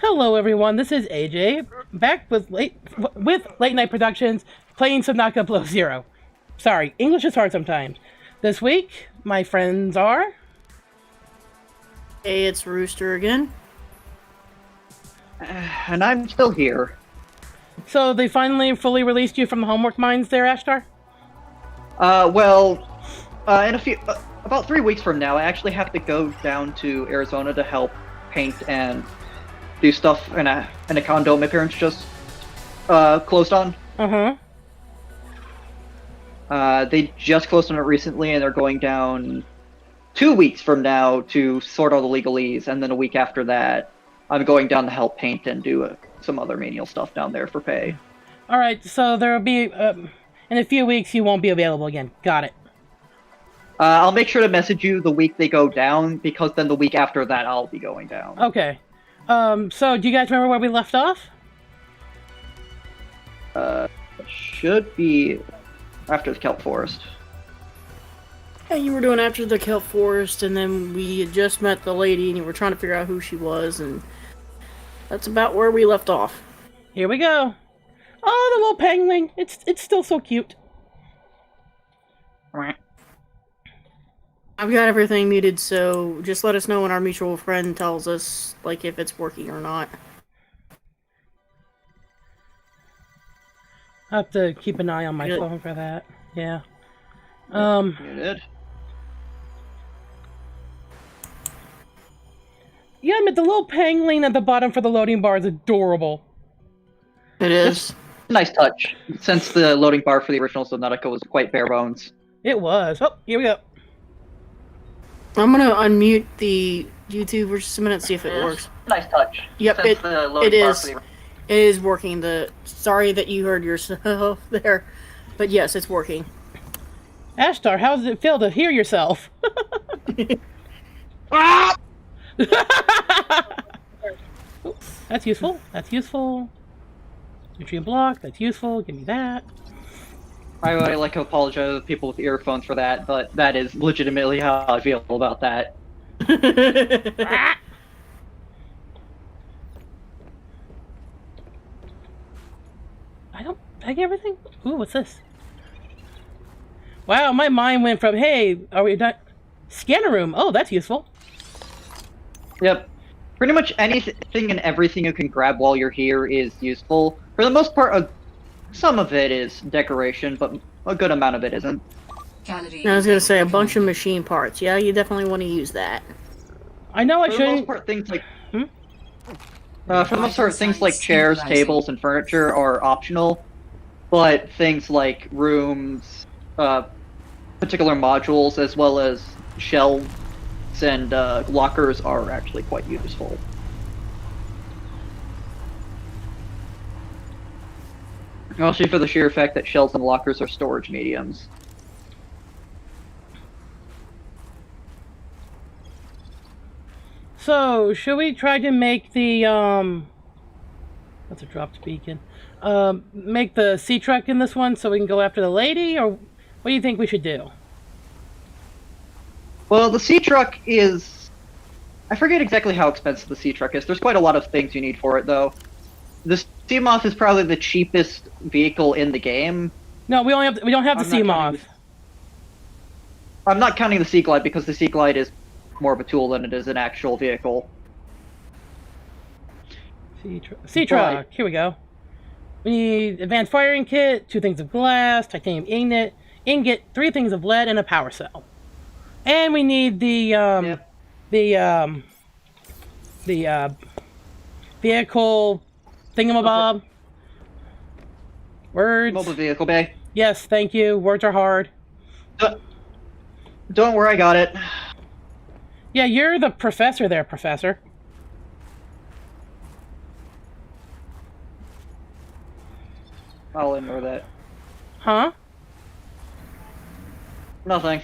Hello, everyone. This is AJ back with Late Night Productions, playing Subnautica Below Zero. Sorry, English is hard sometimes. This week, my friends are. Hey, it's Rooster again. And I'm still here. So they finally fully released you from the homework mines, there, Ashtar. In about 3 weeks from now, I actually have to go down to Arizona to help paint and do stuff in a condom appearance just closed on. They just closed on it recently, and they're going down 2 weeks from now to sort all the legalese, and then a week after that, I'm going down to help paint and do some other menial stuff down there for pay. All right, so there will be in a few weeks you won't be available again. Got it. I'll make sure to message you the week they go down, because then the week after that I'll be going down. Okay. So do you guys remember where we left off? Should be after the kelp forest. Yeah, you were doing after the kelp forest, and then we had just met the lady, and you were trying to figure out who she was, and that's about where we left off. Here we go. Oh, the little pangling. It's still so cute. I've got everything muted, so just let us know when our mutual friend tells us, like, if it's working or not. I have to keep an eye on my phone for that. Yeah. Muted. Yeah, but the little pangling at the bottom for the loading bar is adorable. It is. Nice touch, since the loading bar for the original Subnautica was quite bare bones. It was. Oh, here we go. I'm gonna unmute the YouTube for just a minute, see if it works. Nice touch. Yep, since the loading it bar is. for the... It is working. Sorry that you heard yourself there, but yes, it's working. Ashtar, how does it feel to hear yourself? Ah! That's useful. That's useful. Nutrient block. That's useful. Give me that. I would like to apologize to people with earphones for that, but that is legitimately how I feel about that. I get everything? Ooh, what's this? Wow, my mind went from, hey, are we done? Scanner room. Oh, that's useful. Yep. Pretty much anything and everything you can grab while you're here is useful. For the most part, some of it is decoration, but a good amount of it isn't. I was gonna say, a bunch of machine parts. Yeah, you definitely want to use that. I know I For the most shouldn't... part, things like... for the most part, things like chairs, tables, and furniture are optional, but things like rooms, particular modules, as well as shelves and lockers are actually quite useful. Mostly for the sheer fact that shelves and lockers are storage mediums. So, should we try to make the, That's a dropped beacon. Make the sea truck in this one so we can go after the lady, or what do you think we should do? Well, the sea truck is... I forget exactly how expensive the sea truck is. There's quite a lot of things you need for it, though. The sea moth is probably the cheapest vehicle in the game. No, we don't have the sea moth. I'm not counting the sea glide, because the sea glide is more of a tool than it is an actual vehicle. Sea truck. Here we go. We need advanced firing kit, 2 things of glass, titanium ingot, 3 things of lead, and a power cell. And we need the vehicle thingamabob. Words. Mobile vehicle bay. Yes, thank you. Words are hard. Don't worry, I got it. Yeah, you're the professor there, Professor. I'll ignore that. Huh? Nothing.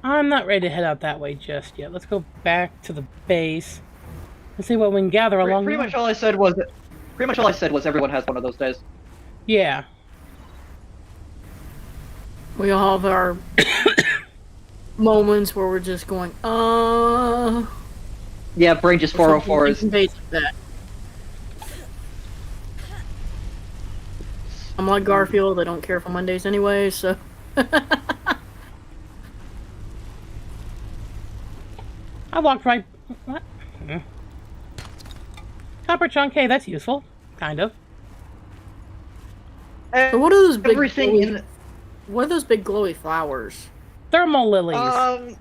I'm not ready to head out that way just yet. Let's go back to the base and see what we can gather along the way. Pretty much all I said was everyone has one of those days. Yeah. We all have our moments where we're just going, Yeah, brain just 404 is... Basic that. I'm like Garfield. I don't care for Mondays anyway, so. I walked right. What? Copper chunk. Hey, that's useful. Kind of. So what are those big Everything glowy, in what are those big glowy flowers? Thermal lilies.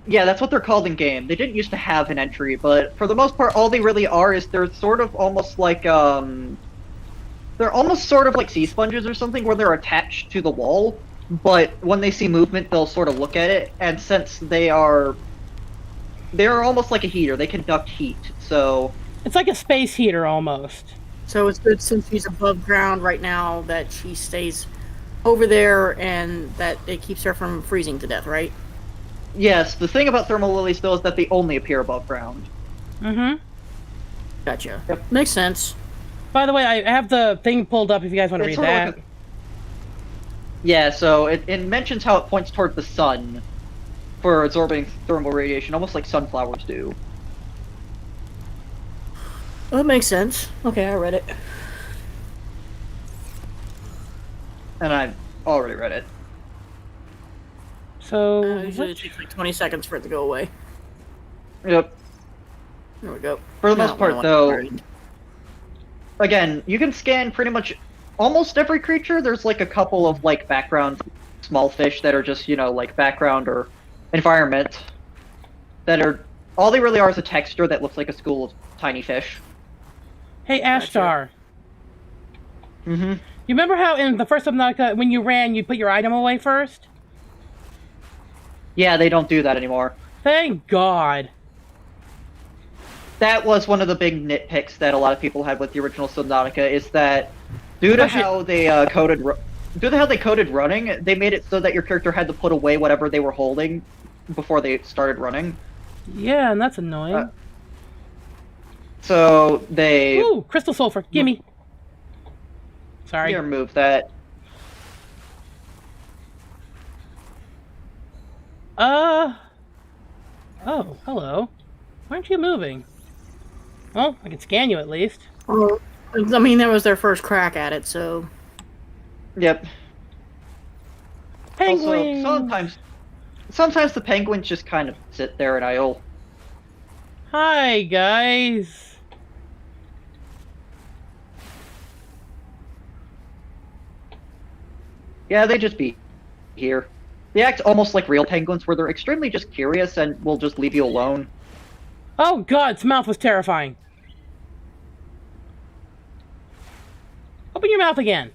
Yeah, that's what they're called in game. They didn't used to have an entry, but for the most part, all they really are is they're sort of almost like they're almost sort of like sea sponges or something, where they're attached to the wall. But when they see movement, they'll sort of look at it, and since they're almost like a heater. They conduct heat, so It's like a space heater almost. So it's good since she's above ground right now that she stays over there and that it keeps her from freezing to death, right? yes. The thing about thermal lilies, though, is that they only appear above ground. Mm-hmm. Gotcha. Yep. Makes sense. By the way, I have the thing pulled up if you guys want to read It's sort of that. like Yeah, so it mentions how it points toward the sun for absorbing thermal radiation, almost like sunflowers do. Well, that makes sense. Okay, I read it. And I've already read it. So, Usually it takes like 20 seconds for it to go away. Yep. There we go. For the Now most part, I though, read. again, you can scan pretty much almost every creature. There's like a couple of like background small fish that are just, like background or environment that are all they really are is a texture that looks like a school of tiny fish. hey, Ashtar. Mm-hmm. You remember how in the first Subnautica, when you ran, you put your item away first? Yeah, they don't do that anymore. Thank God. That was one of the big nitpicks that a lot of people had with the original Subnautica, is that due to how they coded running, they made it so that your character had to put away whatever they were holding before they started running. Yeah, and that's annoying. So they Ooh, crystal sulfur. Gimme. Sorry. remove that. Oh, hello. Why aren't you moving? Well, I can scan you at least. Well, I mean, that was their first crack at it, so. Yep. Penguin! Also, sometimes the penguins just kind of sit there and idle. Hi, guys. Yeah, they just be here. They act almost like real penguins, where they're extremely just curious and will just leave you alone. Oh God, its mouth was terrifying. Open your mouth again.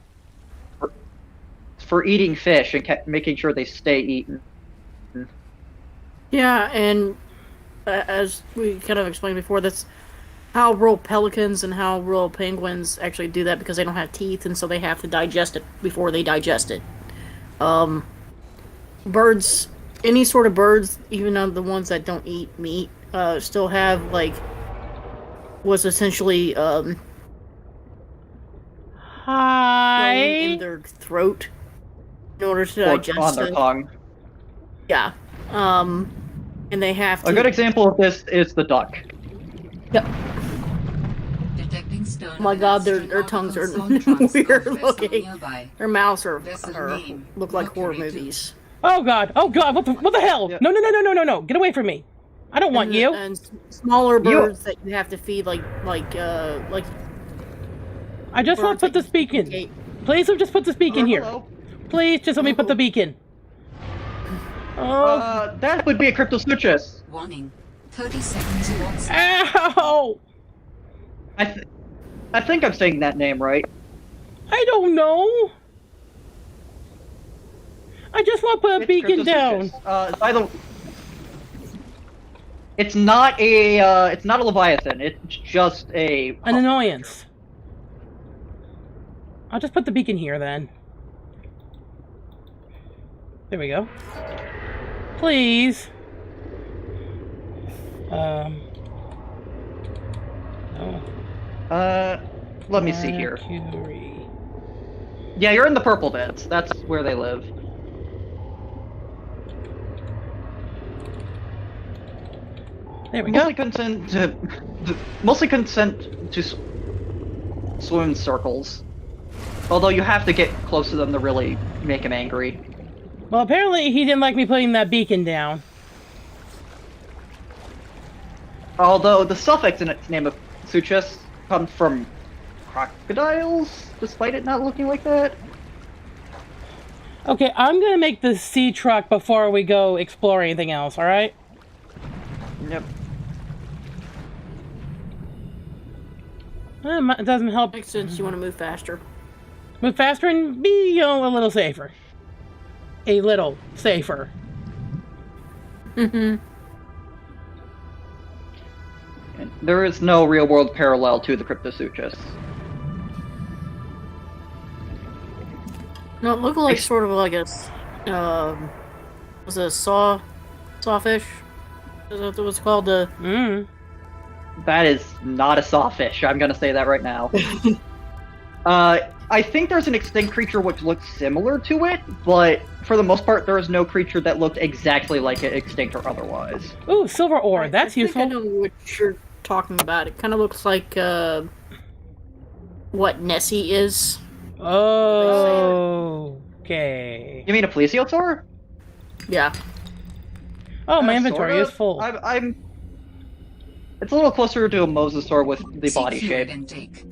For eating fish and making sure they stay eaten. Yeah, and as we kind of explained before, that's how real pelicans and how real penguins actually do that, because they don't have teeth, and so they have to digest it before they digest it. Birds, any sort of birds, even the ones that don't eat meat, still have, like, what's essentially, Hi. in their throat in order to Or digest on their it. tongue. Yeah. And they have to... A good example of this is the duck. Yep. Oh my God, their tongues are weird looking. Their mouths are look like horror movies. Oh God. Oh God. What the hell? Yep. No. Get away from me. I don't want you. And smaller birds that you have to feed, like I just want to put this beacon. Please just put this beacon here. Hello? Please just let me put the beacon. Oh. That would be a cryptosuchus. Warning. 30 seconds to onset. Ow! I think I'm saying that name right. I don't know. I just want to put a beacon down. It's not a leviathan. It's just An annoyance. I'll just put the beacon here then. There we go. Please. No. Let me see here. Mercury. Yeah, you're in the purple beds. That's where they live. There we go. Mostly consent to swim in circles. Although you have to get close to them to really make him angry. Well, apparently he didn't like me putting that beacon down. Although the suffix in its name of Suchus comes from crocodiles, despite it not looking like that. Okay, I'm gonna make the sea truck before we go explore anything else, alright? Yep. It doesn't help. Makes sense. You want to move faster. Move faster and be, you know, a little safer. A little safer. Mm-hmm. And there is no real-world parallel to the Cryptosuchus. No, it looked like sort of like a, was it a sawfish? Is that what it was called? That is not a sawfish, I'm gonna say that right now. I think there's an extinct creature which looks similar to it, but for the most part, there is no creature that looked exactly like it, extinct or otherwise. Ooh, silver ore. That's I useful. think I know what you're talking about. It kind of looks like what Nessie is. Oh, okay. You mean a plesiosaur? Yeah. Oh, my inventory Sorta. is full. I'm. It's a little closer to a mosasaur with the body Secure shape. intake.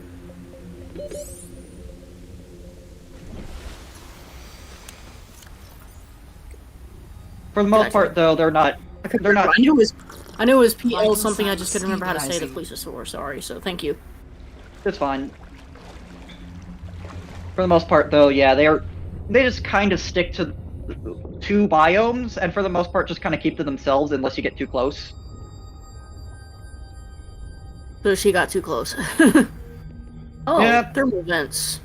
For the most part, though, they're not. They're not. I knew it was PL Vital something. I signs just couldn't remember how to say the stabilizing. plesiosaur. Sorry. So thank you. It's fine. For the most part, though, yeah, they just kind of stick to two biomes, and for the most part, just kind of keep to themselves unless you get too close. So she got too close. Oh, Yeah. thermal vents.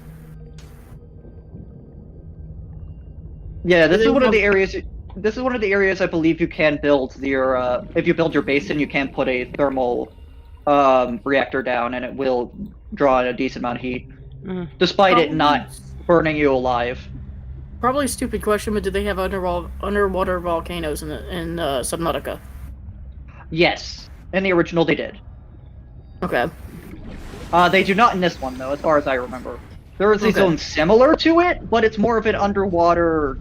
Yeah, this They is one of have- the areas. This is one of the areas I believe you can build your. If you build your basin, you can put a thermal reactor down, and it will draw in a decent amount of heat, despite it not burning you alive. Probably a stupid question, but do they have underwater volcanoes in Subnautica? Yes, in the original they did. Okay. They do not in this one though, as far as I remember. There is a Okay. zone similar to it, but it's more of an underwater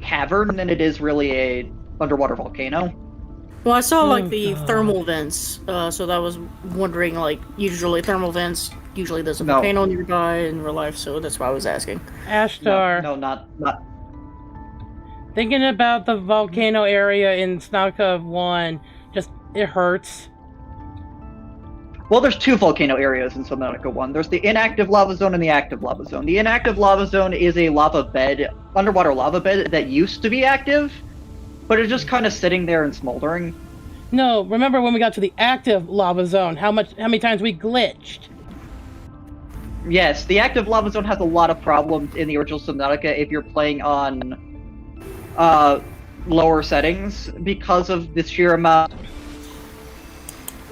cavern than it is really a underwater volcano. Well, I saw like Oh, the God. thermal vents, so I was wondering, like, usually thermal vents, usually there's a No. volcano nearby in real life, so that's why I was asking. Ashtar. No, not. Thinking about the volcano area in Subnautica 1, just, it hurts. Well, there's two volcano areas in Subnautica 1. There's the inactive lava zone and the active lava zone. The inactive lava zone is a lava bed, underwater lava bed that used to be active, but it's just kind of sitting there and smoldering. No, remember when we got to the active lava zone, how many times we glitched? Yes, the active lava zone has a lot of problems in the original Subnautica if you're playing on lower settings because of the sheer amount of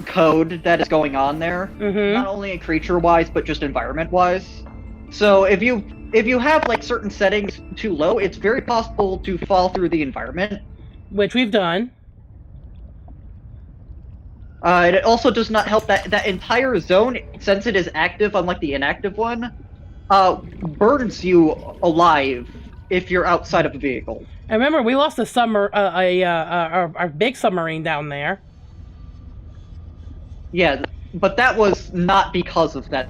code that is going on there. Not only creature-wise, but just environment-wise. So if you have like certain settings too low, it's very possible to fall through the environment. Which we've done. It also does not help that entire zone, since it is active, unlike the inactive one, burns you alive if you're outside of a vehicle. And remember, we lost our big submarine down there. Yeah, but that was not because of that.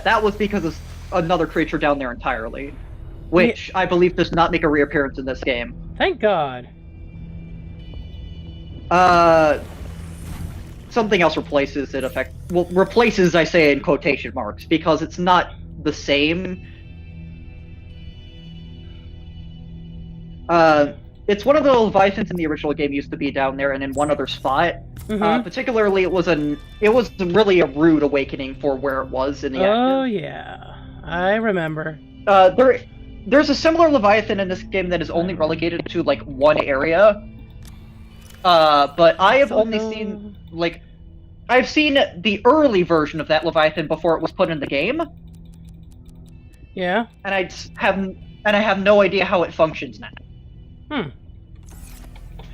That was because of another creature down there entirely, which I believe does not make a reappearance in this game. Thank God. Something else replaces it. Well, replaces, I say in quotation marks, because it's not the same. It's one of the Leviathans in the original game used to be down there, and in one other spot. Particularly, it was really a rude awakening for where it was in the Oh active. yeah, I remember. There's a similar Leviathan in this game that is only relegated to like one area. But I have only seen I've seen the early version of that Leviathan before it was put in the game, Yeah. and I have no idea how it functions now.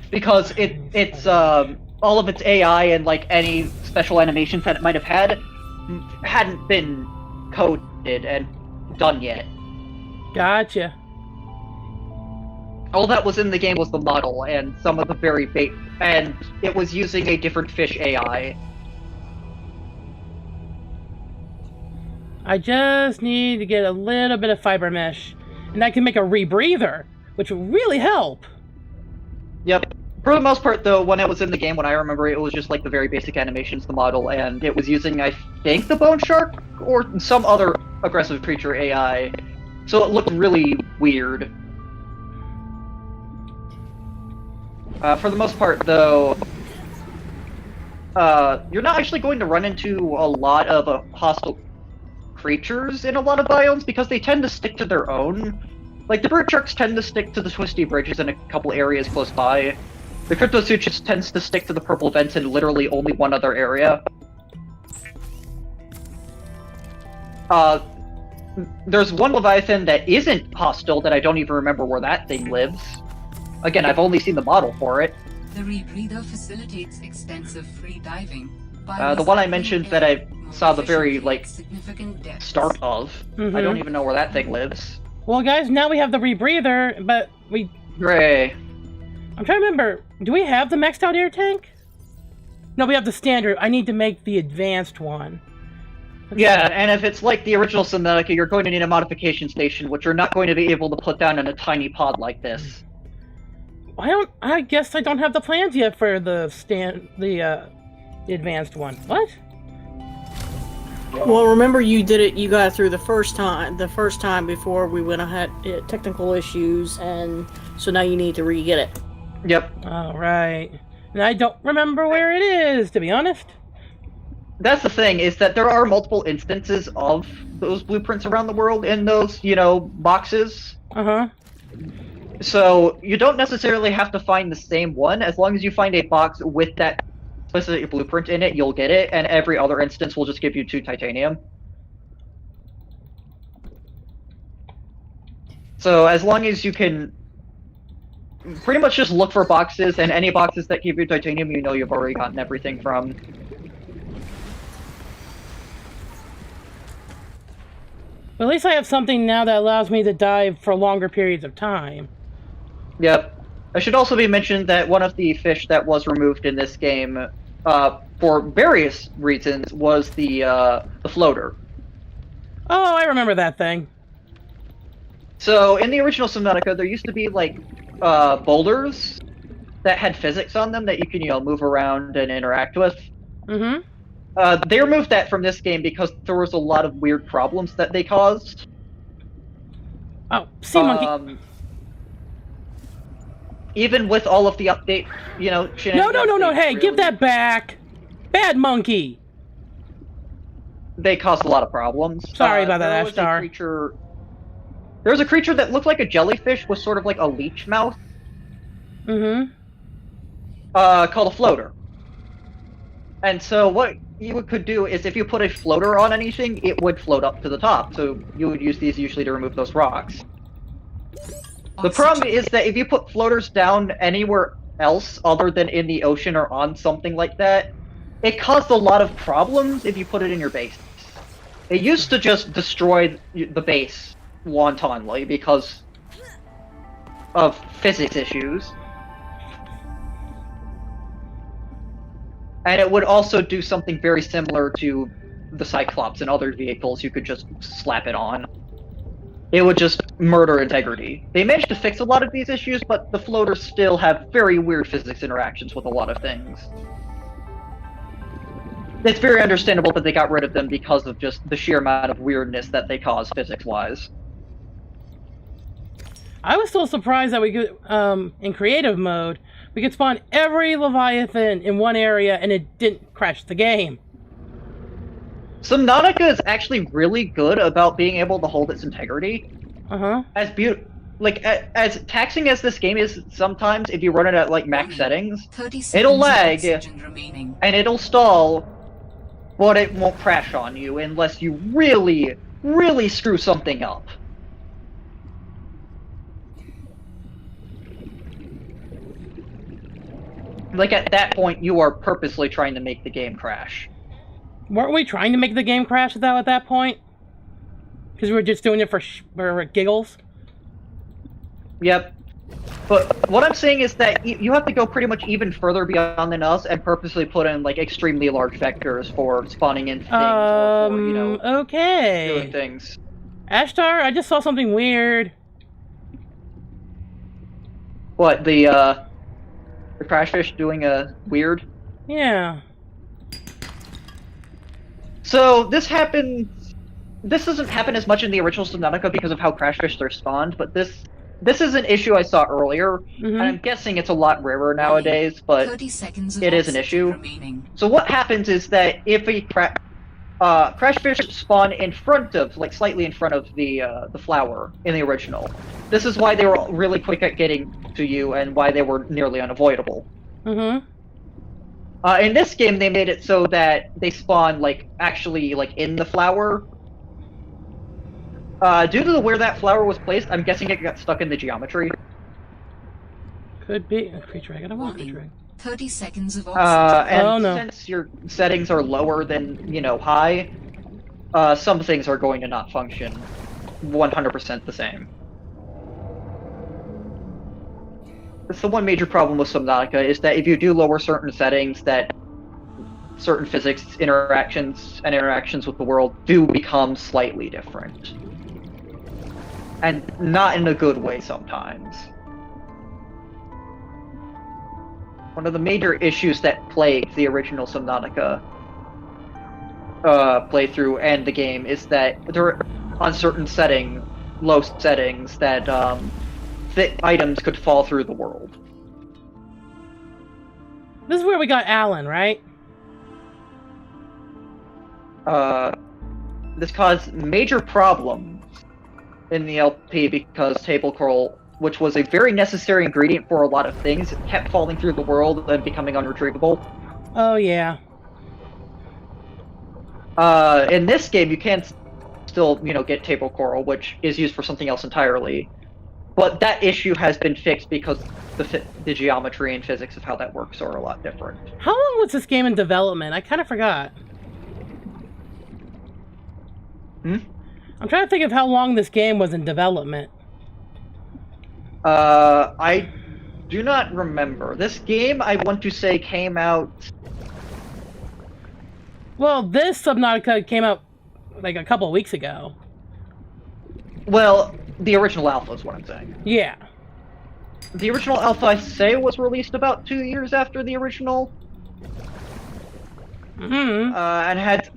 Because it's all of its AI and like any special animations that it might have had hadn't been coded and done yet. Gotcha. All that was in the game was the model and some of the very and it was using a different fish AI. I just need to get a little bit of fiber mesh, and I can make a rebreather, which will really help. Yep. For the most part, though, when it was in the game, when I remember, it was just like the very basic animations, the model, and it was using, I think, the bone shark or some other aggressive creature AI. So it looked really weird. For the most part, though, you're not actually going to run into a lot of hostile creatures in a lot of biomes because they tend to stick to their own. Like, the bird sharks tend to stick to the twisty bridges in a couple areas close by. The Cryptosuchus tends to stick to the purple vents in literally only one other area. There's one Leviathan that isn't hostile that I don't even remember where that thing lives. Again, I've only seen the model for it. The rebreather facilitates extensive free diving. The one I mentioned that I saw the very, like, start of. Mm-hmm. I don't even know where that thing lives. Well, guys, now we have the rebreather, but we... Hooray. I'm trying to remember, do we have the maxed out air tank? No, we have the standard. I need to make the advanced one. Yeah, and if it's like the original Subnautica, you're going to need a modification station, which you're not going to be able to put down in a tiny pod like this. I guess I don't have the plans yet for the advanced one. What? Well, remember you did it. You got through the first time. The first time before we went ahead, technical issues, and so now you need to re-get it. Yep. All right. And I don't remember where it is, to be honest. That's the thing, is that there are multiple instances of those blueprints around the world in those, boxes. Uh-huh. So you don't necessarily have to find the same one. As long as you find a box with that specific blueprint in it, you'll get it, and every other instance will just give you 2 titanium. So as long as you can pretty much just look for boxes, and any boxes that give you titanium, you know you've already gotten everything from. But at least I have something now that allows me to dive for longer periods of time. Yep. I should also be mentioned that one of the fish that was removed in this game, for various reasons, was the floater. Oh, I remember that thing. So, in the original Subnautica, there used to be, like, boulders that had physics on them that you can, move around and interact with. Mm-hmm. They removed that from this game because there was a lot of weird problems that they caused. Oh, sea monkey. Even with all of the update, shenanigans... No, hey, really, give that back! Bad monkey! They caused a lot of problems. Sorry about that, Ashtar. There was a creature that looked like a jellyfish with sort of like a leech mouth. Mm-hmm. Called a floater. And so what you could do is if you put a floater on anything, it would float up to the top. So you would use these usually to remove those rocks. The problem is that if you put floaters down anywhere else other than in the ocean or on something like that, it caused a lot of problems if you put it in your base. It used to just destroy the base wantonly because of physics issues. And it would also do something very similar to the Cyclops and other vehicles. You could just slap it on. It would just murder integrity. They managed to fix a lot of these issues, but the floaters still have very weird physics interactions with a lot of things. It's very understandable that they got rid of them because of just the sheer amount of weirdness that they cause physics-wise. I was still surprised that we could, in creative mode, we could spawn every Leviathan in one area and it didn't crash the game. Subnautica is actually really good about being able to hold its integrity. Uh-huh. As taxing as this game is sometimes, if you run it at like max settings, 30 seconds it'll of lag oxygen remaining. and it'll stall, but it won't crash on you unless you really, really screw something up. Like at that point, you are purposely trying to make the game crash. Weren't we trying to make the game crash at that point? Because we were just doing it for giggles. Yep. But what I'm saying is that you have to go pretty much even further beyond than us and purposely put in like extremely large vectors for spawning in things or for, you know, okay. doing things. Ashtar, I just saw something weird. What, the crashfish doing a weird? Yeah. So this doesn't happen as much in the original Subnautica because of how crashfish are spawned, but this is an issue I saw earlier, and I'm guessing it's a lot rarer nowadays, but 30 seconds of it is an oxygen issue. remaining. So what happens is that if a crashfish spawn in front of, like slightly in front of the flower in the original. This is why they were really quick at getting to you and why they were nearly unavoidable. In this game, they made it so that they spawn like actually like in the flower. Due to where that flower was placed, I'm guessing it got stuck in the geometry. Could be. Creature egg. I don't want creature egg. 30 seconds of oxygen. And no. since your settings are lower than, you know, high, some things are going to not function 100% the same. That's the one major problem with Subnautica, is that if you do lower certain settings, that certain physics interactions with the world do become slightly different. And not in a good way sometimes. One of the major issues that plagued the original Subnautica playthrough and the game is that there are on certain low settings that items could fall through the world. This is where we got Alan, right? This caused major problems in the LP because table coral, which was a very necessary ingredient for a lot of things, kept falling through the world and becoming unretrievable. Oh, yeah. In this game, you can still, you know, get table coral, which is used for something else entirely. But that issue has been fixed because the geometry and physics of how that works are a lot different. How long was this game in development? I kind of forgot. I'm trying to think of how long this game was in development. I do not remember. This game, I want to say, came out... Well, this Subnautica came out like a couple of weeks ago. Well, the original alpha is what I'm saying. Yeah. The original alpha, I say, was released about 2 years after the original. And had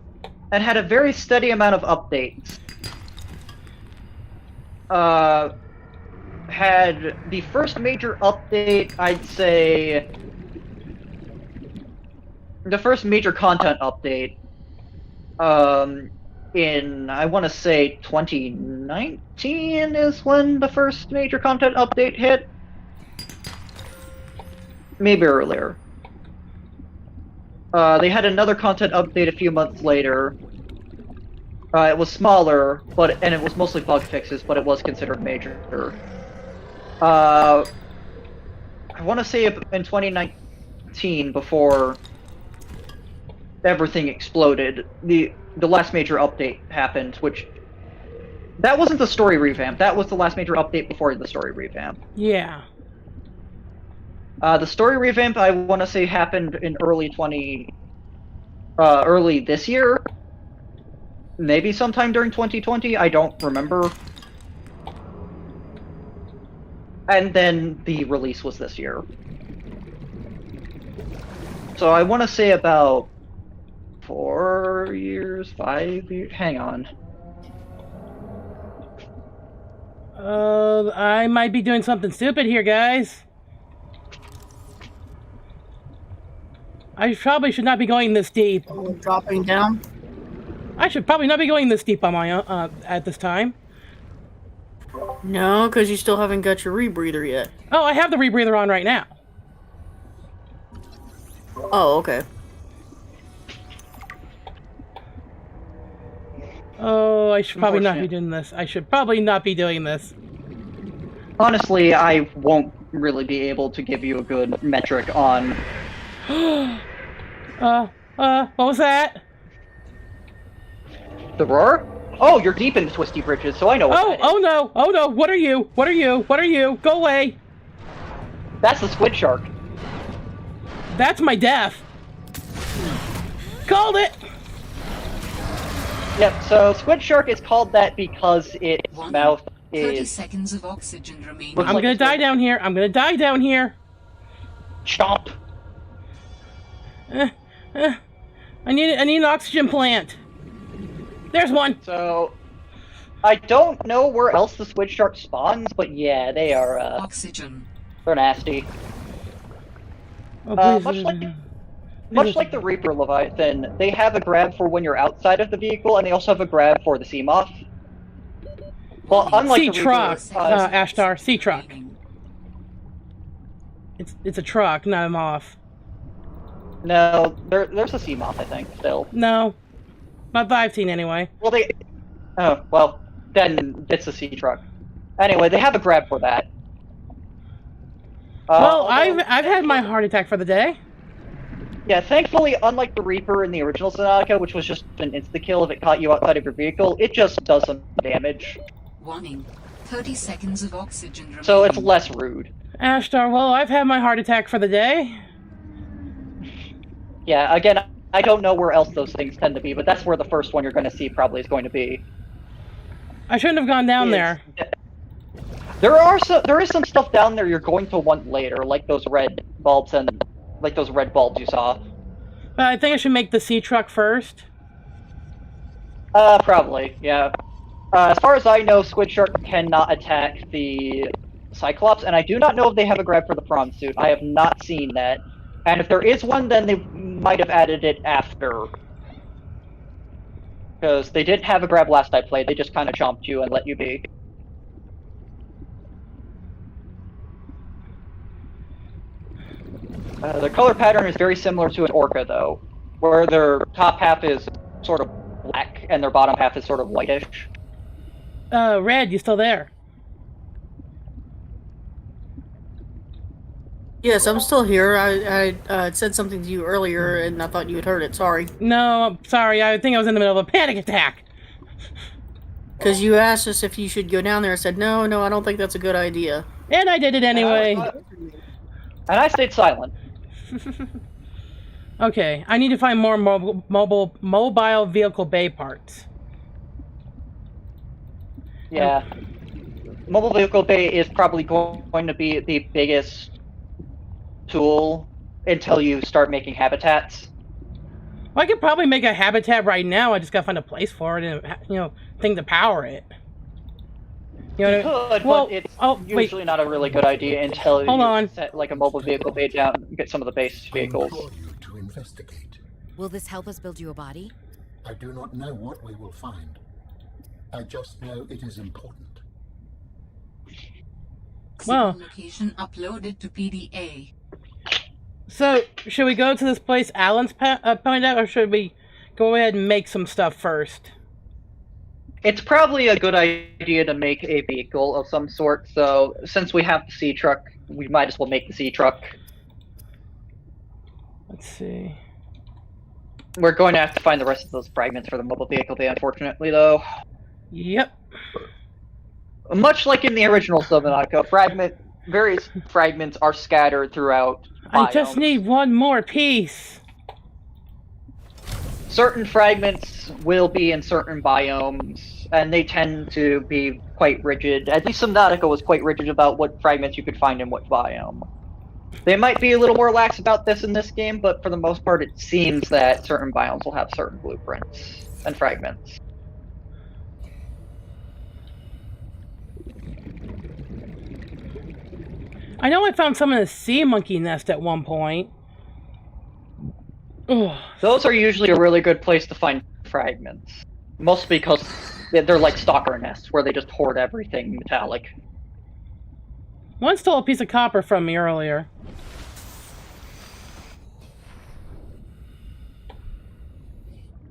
a very steady amount of updates. Had the first major update, I'd say... The first major content update, in, I want to say, 2019 is when the first major content update hit. Maybe earlier. They had another content update a few months later. It was smaller, and it was mostly bug fixes, but it was considered major. I want to say in 2019, before everything exploded, the last major update happened, which... That wasn't the story revamp, that was the last major update before the story revamp. Yeah. The story revamp, I want to say, happened in early this year? Maybe sometime during 2020, I don't remember. And then the release was this year. So I want to say about 4 years, 5 years, hang on. I might be doing something stupid here, guys. I probably should not be going this deep. Dropping down? I should probably not be going this deep on my own, at this time. No, because you still haven't got your rebreather yet. Oh, I have the rebreather on right now. Oh, okay. Oh, I should probably not be doing this. I should probably not be doing this. Honestly, I won't really be able to give you a good metric on... What was that? The roar? Oh, you're deep in Twisty Bridges, so I know what that is. Oh no! Oh no! What are you? What are you? What are you? Go away! That's the squid shark. That's my death. Called it. Yep, so squid shark is called that because its Warning. mouth 30 is seconds of oxygen remaining. Looks I'm like gonna it's die like- down here. I'm gonna die down here. chomp. I need an oxygen plant. There's one. So, I don't know where else the squid shark spawns, but yeah, they are, Oxygen. they're nasty. Oh, Much like the Reaper Leviathan, they have a grab for when you're outside of the vehicle, and they also have a grab for the sea moth. Well, unlike sea the truck, Reaper, Ashtar, sea truck. remaining. It's a truck, not a moth. no, there's a sea moth, I think, still. No, not that I've seen anyway. Well, then it's a sea truck. Anyway, they have a grab for that. Well, although- I've had my heart attack for the day. Yeah, thankfully, unlike the Reaper in the original Subnautica, which was just an insta-kill if it caught you outside of your vehicle, it just does some damage. Warning. 30 seconds of oxygen remaining. So it's less rude. Ashtar, well, I've had my heart attack for the day. Yeah, again, I don't know where else those things tend to be, but that's where the first one you're going to see probably is going to be. I shouldn't have gone down there. There is some stuff down there you're going to want later, like those red bulbs you saw. But I think I should make the sea truck first. Probably, yeah. As far as I know, Squid Shark cannot attack the Cyclops, and I do not know if they have a grab for the prawn suit. I have not seen that. And if there is one, then they might have added it after. Because they didn't have a grab last I played, they just kind of chomped you and let you be. The color pattern is very similar to an orca, though, where their top half is sort of black and their bottom half is sort of whitish. Red, you still there? Yes, I'm still here. I said something to you earlier, and I thought you had heard it. Sorry. No, I'm sorry. I think I was in the middle of a panic attack. Because you asked us if you should go down there. I said, no, I don't think that's a good idea. And I did it anyway. And I stayed silent. Okay, I need to find more mobile vehicle bay parts. Yeah. Mobile vehicle bay is probably going to be the biggest tool until you start making habitats. Well, I could probably make a habitat right now. I just gotta find a place for it and, thing to power it. You know what I mean? Could, Well, but it's wait. usually not a really good idea until Hold you on. set like a mobile vehicle bay down and get some of the base vehicles. I implore you to investigate. Will this help us build you a body? I do not know what we will find. I just know it is important. Well. Signal location uploaded to PDA. So, should we go to this place Alan's pointed out, or should we go ahead and make some stuff first? It's probably a good idea to make a vehicle of some sort, so since we have the sea truck, we might as well make the sea truck. Let's see. We're going to have to find the rest of those fragments for the mobile vehicle bay, unfortunately, though. Yep. Much like in the original Subnautica, various fragments are scattered throughout I just biomes. need one more piece. Certain fragments will be in certain biomes, and they tend to be quite rigid. At least Subnautica was quite rigid about what fragments you could find in what biome. They might be a little more lax about this in this game, but for the most part it seems that certain biomes will have certain blueprints and fragments. I know I found some in a sea monkey nest at one point. Ugh. Those are usually a really good place to find fragments. Mostly because they're like stalker nests, where they just hoard everything metallic. One stole a piece of copper from me earlier.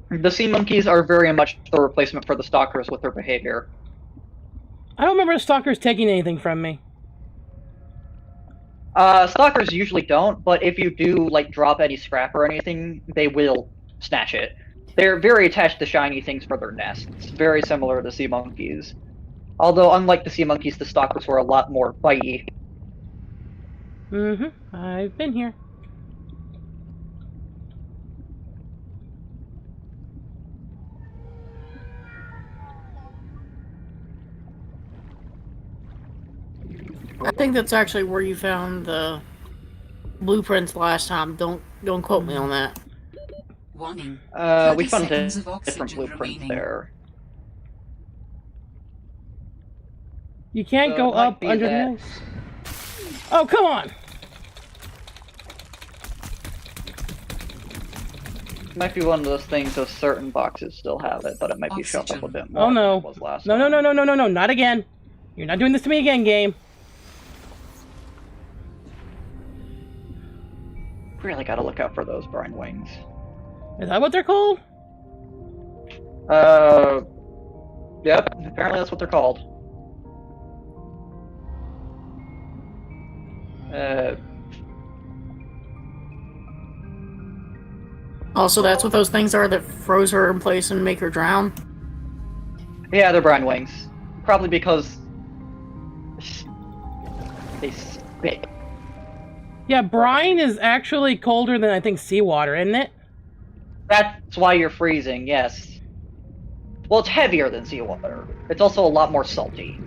The sea monkeys are very much the replacement for the stalkers with their behavior. I don't remember the stalkers taking anything from me. Stalkers usually don't, but if you do, like, drop any scrap or anything, they will snatch it. They're very attached to shiny things for their nests, very similar to sea monkeys. Although, unlike the sea monkeys, the stalkers were a lot more bitey. Mm-hmm. I've been here. I think that's actually where you found the blueprints last time. Don't quote me on that. Warning. We 30 found seconds of different oxygen blueprints remaining. there. You can't So go it might up be under that- the ice. Oh, come on! Might be one of those things those certain boxes still have it, but it might be shoved up a bit more Oh no. than it was last No, no, time. no, no, no, no, no, not again. You're not doing this to me again, game. Really gotta look out for those brine wings. Is that what they're called? Yep, apparently that's what they're called. Also, that's what those things are that froze her in place and make her drown. Yeah, they're brine wings. Probably because they spit. Yeah, brine is actually colder than I think seawater, isn't it? That's why you're freezing, yes. Well, it's heavier than seawater. It's also a lot more salty.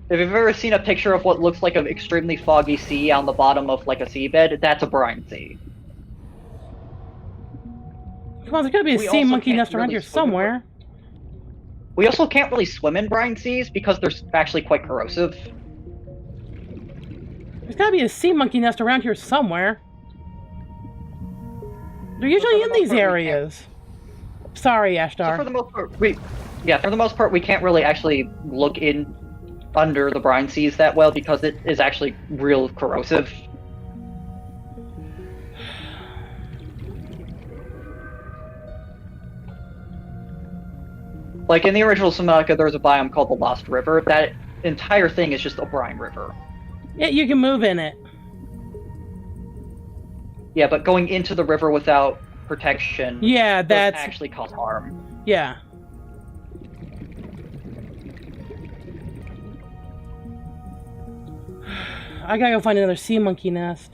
If you've ever seen a picture of what looks like an extremely foggy sea on the bottom of like a seabed, that's a brine sea. Come on, there's gotta be a We sea also monkey can't nest around really here swim in somewhere. We also can't really swim in brine seas because they're actually quite corrosive. There's gotta be a sea monkey nest around here somewhere. They're usually the in most these part, we can't- areas. Sorry, So Ashtar. for the most part, for the most part, we can't really actually look in under the brine seas that well because it is actually real corrosive. Like in the original Subnautica, there was a biome called the Lost River. That entire thing is just a brine river. Yeah, you can move in it. Yeah, but going into the river without protection Yeah, does that's... actually cause harm. Yeah. I gotta go find another sea monkey nest.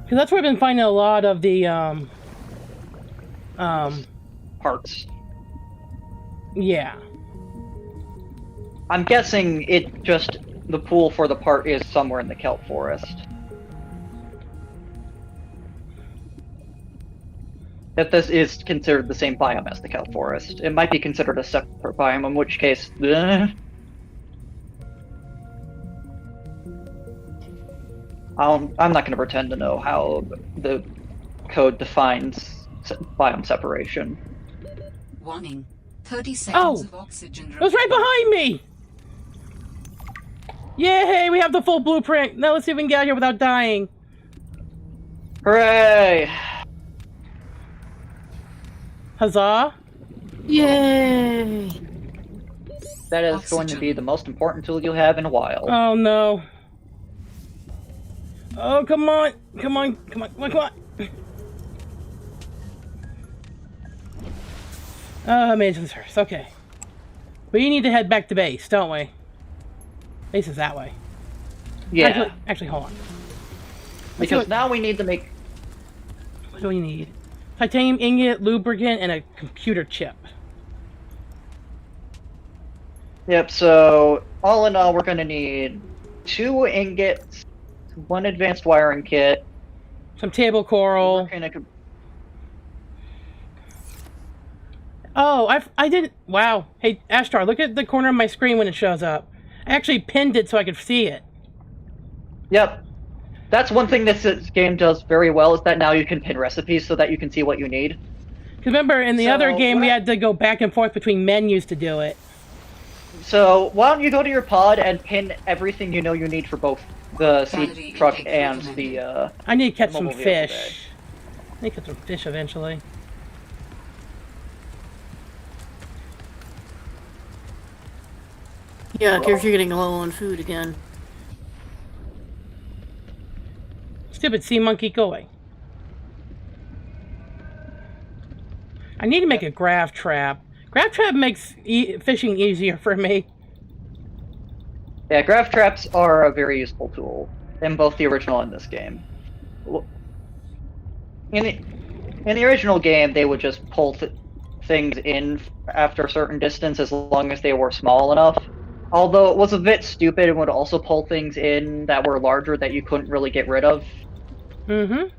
Because that's where I've been finding a lot of the, Parts. yeah. I'm guessing the pool for the part is somewhere in the kelp forest. If this is considered the same biome as the kelp forest, it might be considered a separate biome, in which case, I'm not going to pretend to know how the code defines biome separation. Warning. 30 seconds Oh! of oxygen It was right behind me! Yay, we have the full blueprint! Now let's see if we can get out here without dying. Hooray! Huzzah! Yay! That is going to be the most important tool you'll have in a while. Oh no. Oh, come on! Come on, come on, come on, come on! I made it to the surface, okay. We need to head back to base, don't we? Base is that way. Yeah, Actually, hold on. because now we need to make... What do we need? Titanium ingot, lubricant, and a computer chip. Yep, so all in all, we're going to need 2 ingots, 1 advanced wiring kit, Some table coral. Oh, I didn't... Wow. Hey, Ashtar, look at the corner of my screen when it shows up. I actually pinned it so I could see it. Yep. That's one thing this game does very well, is that now you can pin recipes so that you can see what you need. Because remember, in the other game, we had to go back and forth between menus to do it. So, why don't you go to your pod and pin everything you know you need for both the sea truck and the, I need to catch some mobile vehicle fish. I need to catch some fish eventually. Yeah, in case you're getting low on food again. Stupid sea monkey, go away. I need to make a graph trap. Graph trap makes fishing easier for me. Yeah, graph traps are a very useful tool in both the original and this game. In the original game, they would just pull things in after a certain distance as long as they were small enough. Although it was a bit stupid and would also pull things in that were larger that you couldn't really get rid of. Mm-hmm.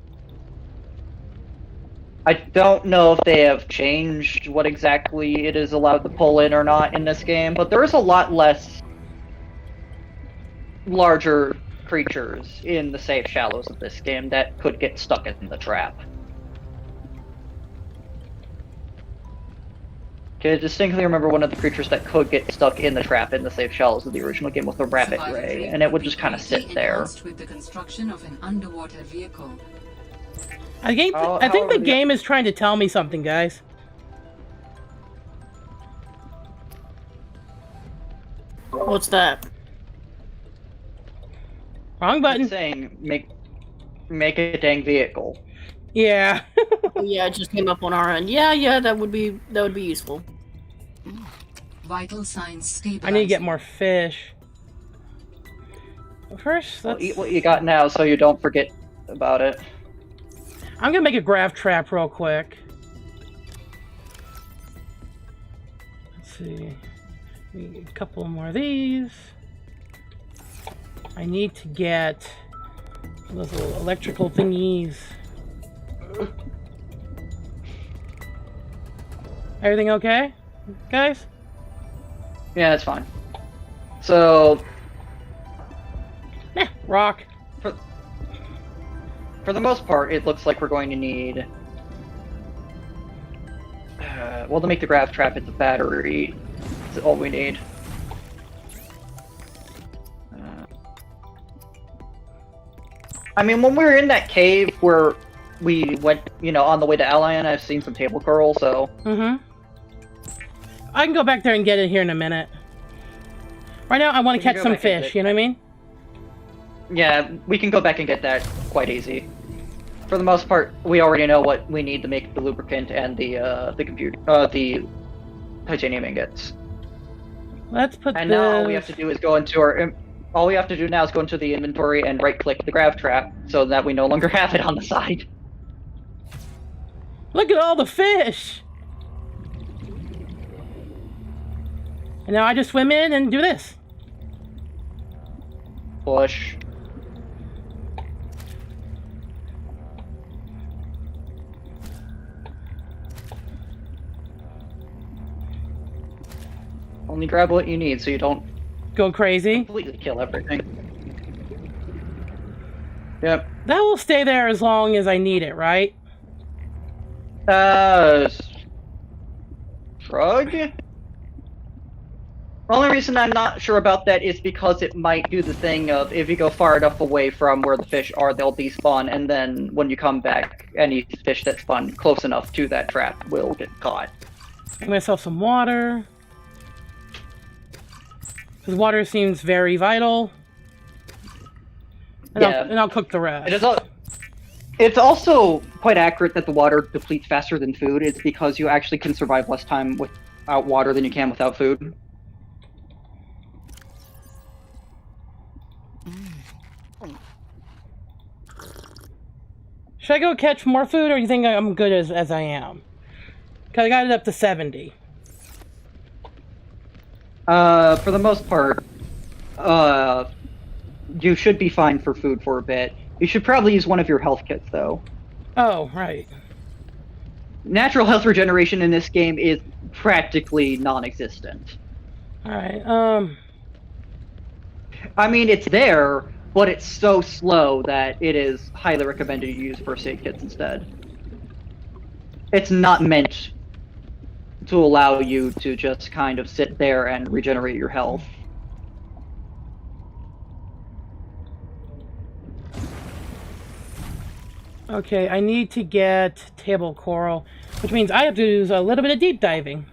I don't know if they have changed what exactly it is allowed to pull in or not in this game, but there is a lot less larger creatures in the safe shallows of this game that could get stuck in the trap. I distinctly remember one of the creatures that could get stuck in the trap in the safe shallows of the original game was the rabbit ray, and it would just kind of sit there. With the construction of an underwater vehicle. I think the game is trying to tell me something, guys. What's that? Wrong button. It's saying make a dang vehicle. Yeah. Yeah, it just came up on our end. Yeah, that would be useful. Vital signs stabilizing. I need to get more fish. First, Well, let's... eat what you got now so you don't forget about it. I'm gonna make a graph trap real quick. Let's see. A couple more of these. I need to get those little electrical thingies. Everything okay, guys? Yeah, that's fine. So, Rock. for the most part, it looks like we're going to need... well, to make the graph trap, it's a battery. That's all we need. I mean, when we were in that cave where we went, on the way to Allian, I've seen some table coral, so... Mm-hmm. I can go back there and get it here in a minute. Right now, I want to catch some fish, you know what I mean? Yeah, we can go back and get that quite easy. For the most part, we already know what we need to make the lubricant and the titanium ingots. Let's put And now all we have to do is go into all we have to do now is go into the inventory and right-click the grab trap so that we no longer have it on the side. Look at all the fish! And now I just swim in and do this. Push. Only grab what you need so you don't Go crazy. completely kill everything. Yep. That will stay there as long as I need it, right? Shrug? The only reason I'm not sure about that is because it might do the thing of if you go far enough away from where the fish are, they'll despawn, and then when you come back, any fish that spawn close enough to that trap will get caught. Get myself some water. Because water seems very vital. And, Yeah. I'll cook the rest. It's also quite accurate that the water depletes faster than food. It's because you actually can survive less time without water than you can without food. Should I go catch more food, or do you think I'm good as I am? Because I got it up to 70. For the most part, you should be fine for food for a bit. You should probably use one of your health kits, though. Oh, right. Natural health regeneration in this game is practically non-existent. Alright, I mean, it's there, but it's so slow that it is highly recommended you use first aid kits instead. It's not meant to allow you to just kind of sit there and regenerate your health. okay, I need to get table coral, which means I have to do a little bit of deep diving.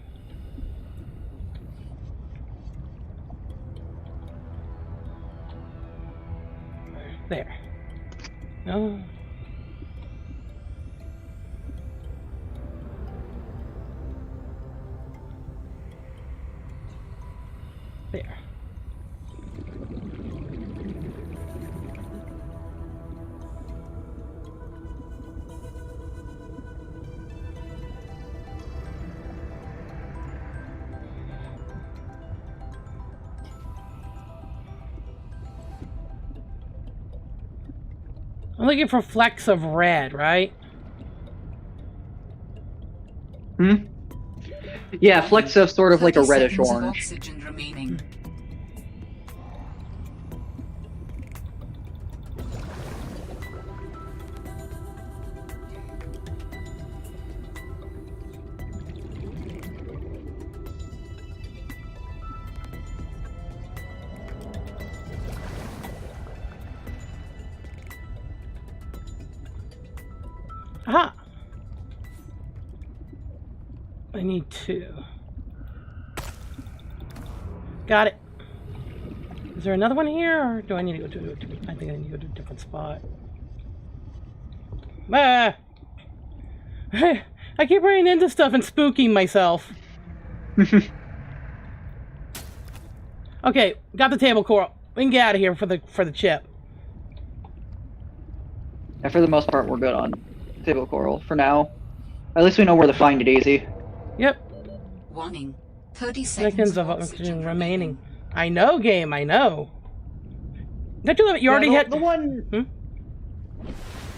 There. No. I'm looking for flecks of red, right? Hmm? Yeah, flecks of sort of like a 30 reddish seconds of orange. oxygen remaining. Aha! I need 2. Got it. Is there another one here, or do I need to go to a different... I think I need to go to a different spot. Ah! I keep running into stuff and spooking myself. Okay, got the table coral. We can get out of here for the chip. And for the most part, we're good on table coral for now. At least we know where to find it easy. Yep. Warning. 30 Seconds of oxygen remaining. I know, game. I know. Don't you you already hit the one.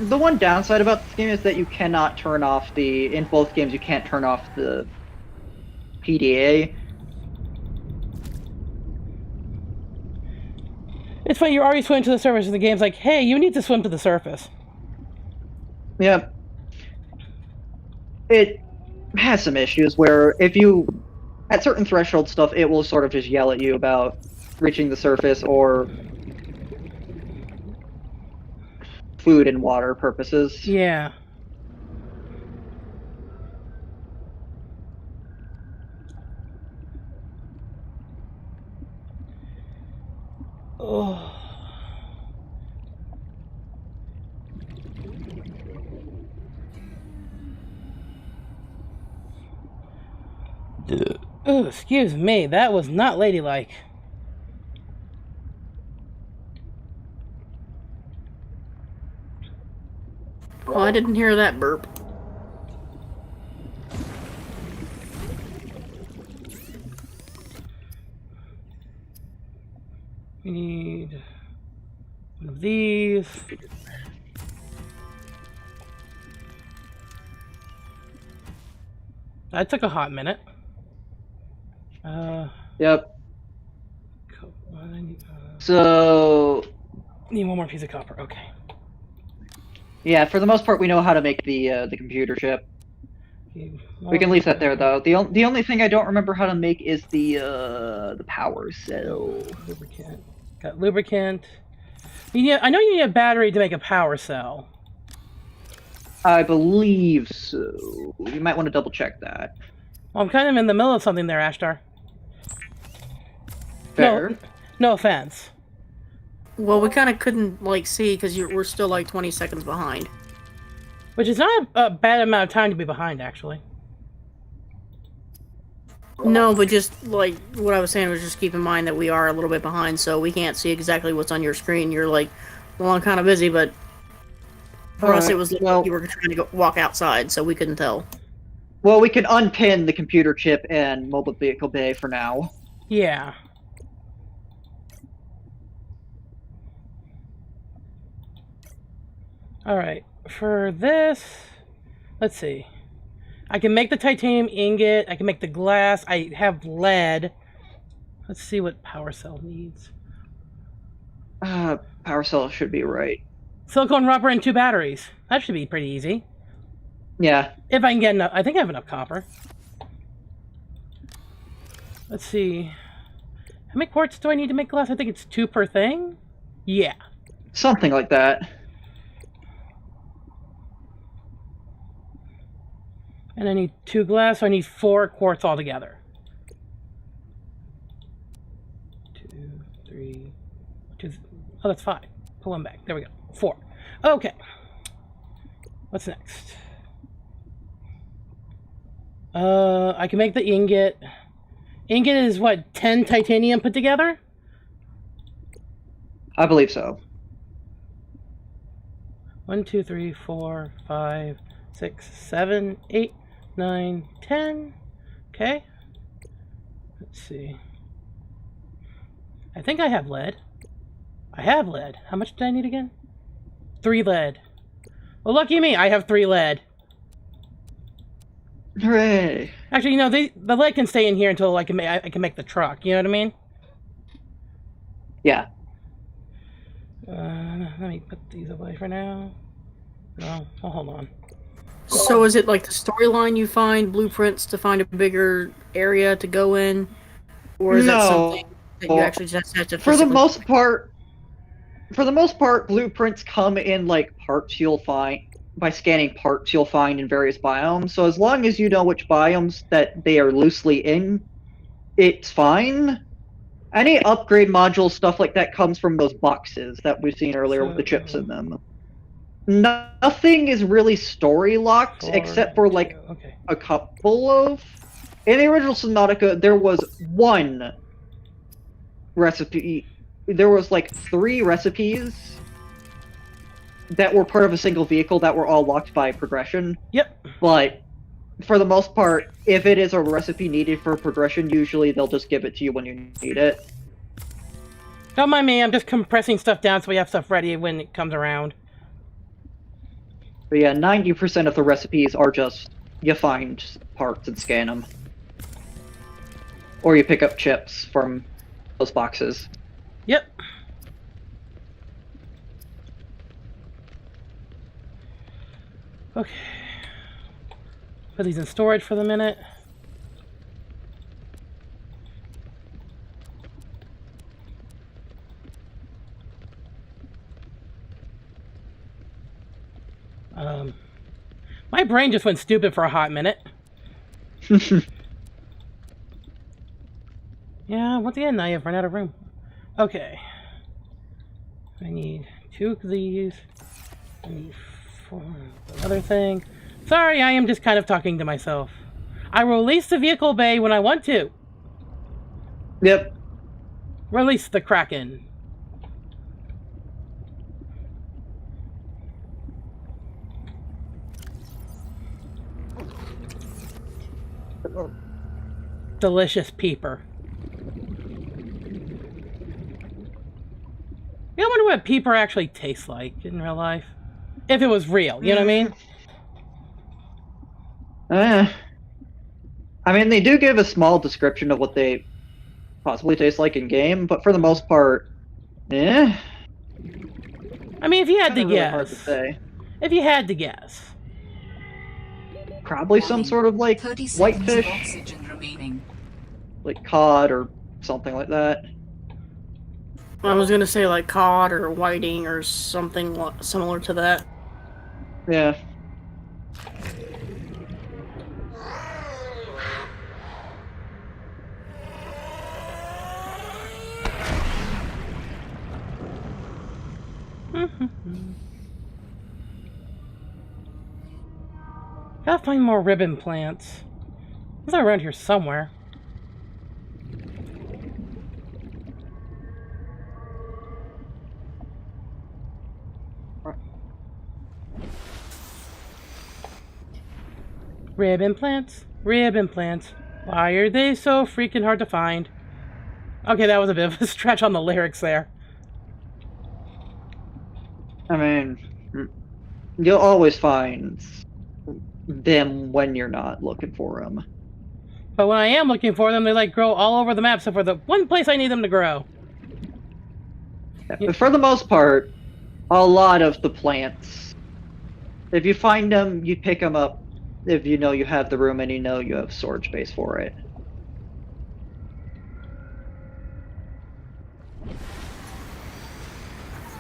The one downside about this game is that you cannot turn off the. In both games, you can't turn off the PDA. It's funny. You're already swimming to the surface, and the game's like, "Hey, you need to swim to the surface." Yeah. It has some issues where if you at certain threshold stuff, it will sort of just yell at you about reaching the surface or food and water purposes. Yeah. Oh. Ooh, excuse me. That was not ladylike. Oh, I didn't hear that burp. We need one of these. That took a hot minute. Yep. Need one more piece of copper. Okay. Yeah, for the most part, we know how to make the computer chip. We can leave that there, though. The only thing I don't remember how to make is the power cell. Lubricant. Got lubricant. I know you need a battery to make a power cell. I believe so. You might want to double check that. Well, I'm kind of in the middle of something there, Ashtar. Fair. No offense. Well, we kind of couldn't, like, see because we're still, like, 20 seconds behind. Which is not a bad amount of time to be behind, actually. No, but just, like, what I was saying was just keep in mind that we are a little bit behind, so we can't see exactly what's on your screen. You're like, well, I'm kind of busy, but for us it was like you were trying to walk outside, so we couldn't tell. Well, we can unpin the computer chip and mobile vehicle bay for now. Yeah. Alright, for this, let's see. I can make the titanium ingot, I can make the glass, I have lead. Let's see what power cell needs. Power cell should be right. Silicone rubber and 2 batteries. That should be pretty easy. Yeah. If I can get enough, I think I have enough copper. Let's see. How many quartz do I need to make glass? I think it's 2 per thing? Yeah. Something like that. And I need 2 glass, so I need 4 quartz altogether. 2, 3, 2. Oh, that's 5. Pull one back. There we go. 4. Okay. What's next? I can make the ingot. Ingot is what, 10 titanium put together? I believe so. 1, 2, 3, 4, 5, 6, 7, 8, 9, 10. Okay. Let's see. I think I have lead. I have lead. How much do I need again? 3 lead. Well, lucky me, I have 3 lead. Hooray! Actually, you know, the lead can stay in here until I can make the truck. You know what I mean? Yeah. Let me put these away for now. No, well, hold on. So is it like the storyline you find blueprints to find a bigger area to go in? Or is that something that you actually just have to For the physically- most part, blueprints come in like parts you'll find by scanning parts you'll find in various biomes. So as long as you know which biomes that they are loosely in, it's fine. Any upgrade module stuff like that comes from those boxes that we've seen earlier with the chips in them. Nothing is really story locked except for like a couple of. In the original Subnautica, there was one recipe. There was like 3 recipes that were part of a single vehicle that were all locked by progression. Yep. But for the most part, if it is a recipe needed for progression, usually they'll just give it to you when you need it. Don't mind me, I'm just compressing stuff down so we have stuff ready when it comes around. But yeah, 90% of the recipes are just you find parts and scan them. Or you pick up chips from those boxes. Yep. Okay. Put these in storage for the minute. My brain just went stupid for a hot minute. Yeah, once again, I have run out of room. Okay. I need 2 of these. I need 4 of the other thing. Sorry, I am just kind of talking to myself. I release the vehicle bay when I want to. Yep. Release the Kraken. Delicious peeper. I wonder what peeper actually tastes like in real life. If it was real, you know what I mean? I mean, they do give a small description of what they possibly taste like in game, but for the most part, I mean, if you had to really guess. hard to say. If you had to guess. Probably some sort of like 30 seconds of whitefish, oxygen remaining. like cod or something like that. I was gonna say like cod or whiting or something similar to that. Yeah. Gotta find more ribbon plants. They're around here somewhere. Ribbon plants, ribbon plants. Why are they so freaking hard to find? Okay, that was a bit of a stretch on the lyrics there. I mean, you'll always find them when you're not looking for them. But when I am looking for them, they like grow all over the map, except for the one place I need them to grow. But for the most part, a lot of the plants, if you find them, you pick them up if you know you have the room and you know you have storage space for it.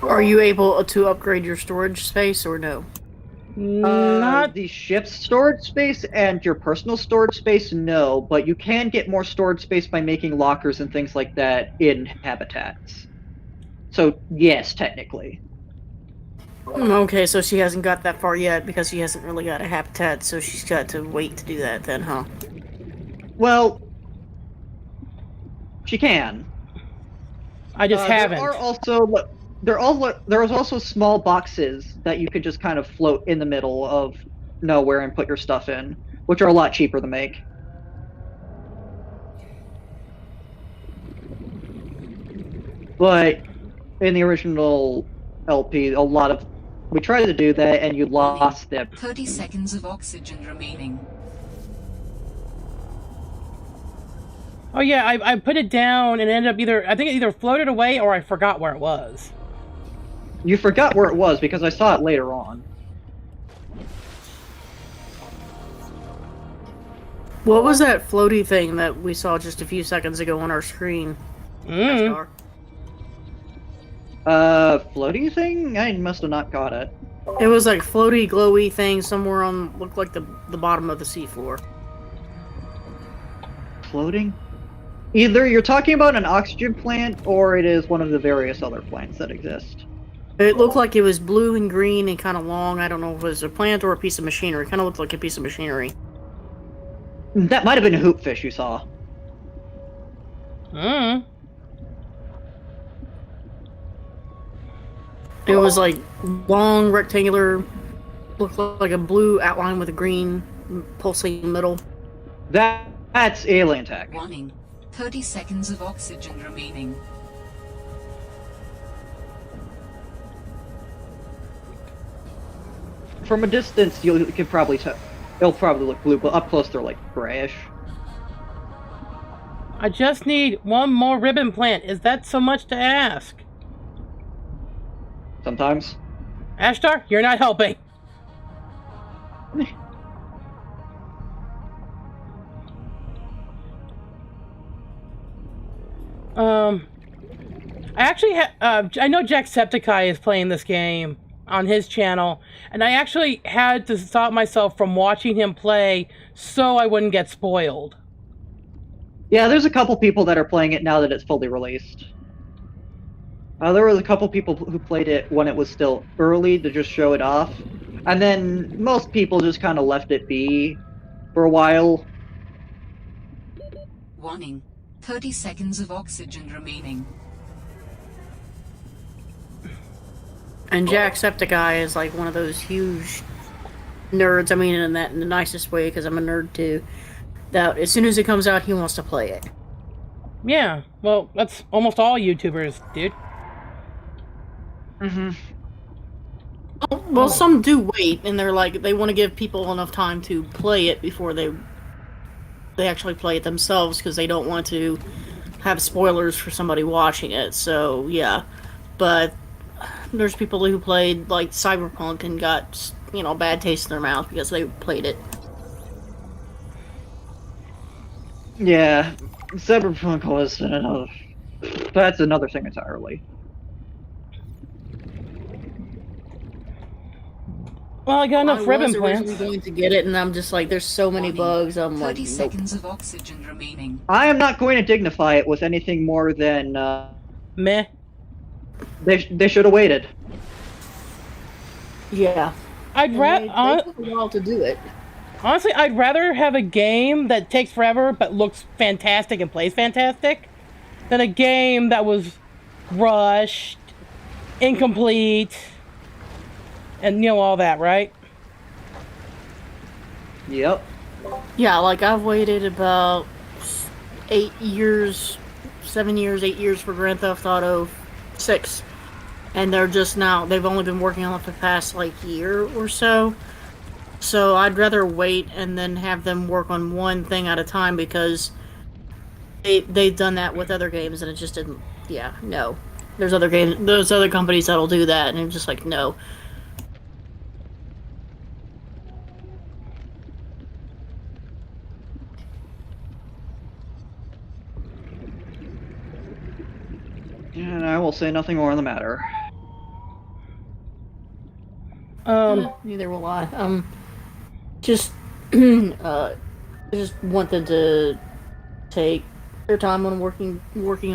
Are you able to upgrade your storage space or no? Not The ship's storage space and your personal storage space, no, but you can get more storage space by making lockers and things like that in habitats. So, yes, technically. Okay, so she hasn't got that far yet because she hasn't really got a habitat, so she's got to wait to do that then, huh? Well, she can. I just haven't. There's also small boxes that you could just kind of float in the middle of nowhere and put your stuff in, which are a lot cheaper to make. But in the original LP, a lot of We tried to do that, and you lost them. 30 seconds of oxygen remaining. Oh yeah, I put it down and it ended up I think it either floated away or I forgot where it was. You forgot where it was because I saw it later on. What was that floaty thing that we saw just a few seconds ago on our screen? Floaty thing? I must have not got it. It was like floaty, glowy thing somewhere on, looked like the bottom of the seafloor. Floating? Either you're talking about an oxygen plant, or it is one of the various other plants that exist. It looked like it was blue and green and kind of long. I don't know if it was a plant or a piece of machinery. It kind of looked like a piece of machinery. That might have been a hoopfish you saw. It was like long, rectangular, looked like a blue outline with a green pulsating middle. That's alien tech. Warning. 30 seconds of oxygen remaining. From a distance, you can probably tell. It'll probably look blue, but up close they're like grayish. I just need one more ribbon plant. Is that so much to ask? Sometimes. Ashtar, you're not helping. I actually I know Jacksepticeye is playing this game on his channel, and I actually had to stop myself from watching him play so I wouldn't get spoiled. Yeah, there's a couple people that are playing it now that it's fully released. There was a couple people who played it when it was still early to just show it off, and then most people just kind of left it be for a while. Warning. 30 seconds of oxygen remaining. And Jacksepticeye is like one of those huge nerds. I mean, in the nicest way, because I'm a nerd too. That as soon as it comes out, he wants to play it. Yeah, well, that's almost all YouTubers, dude. Well, some do wait, and they're like, they want to give people enough time to play it before they actually play it themselves, because they don't want to have spoilers for somebody watching it. So yeah, but there's people who played like Cyberpunk and got, you know, bad taste in their mouth because they played it. Yeah, Cyberpunk was another. That's another thing entirely. Well, I got enough ribbon I was plants. originally going to get it, and I'm just like, there's so many bugs. I'm 30 like, nope. seconds of oxygen remaining. I am not going to dignify it with anything more than Meh. they should have waited. Yeah. I'd rather They took a while to do it. honestly, I'd rather have a game that takes forever but looks fantastic and plays fantastic than a game that was rushed, incomplete, and you know all that, right? Yep. Yeah, like I've waited about 8 years, 7 years, 8 years for Grand Theft Auto 6. And they're just now, they've only been working on it for the past like year or so. So I'd rather wait and then have them work on one thing at a time, because they've done that with other games and it just didn't, yeah, no. There's other companies that'll do that, and I'm just like, no. And I will say nothing more on the matter. Neither will I. Just, just want them to take their time on working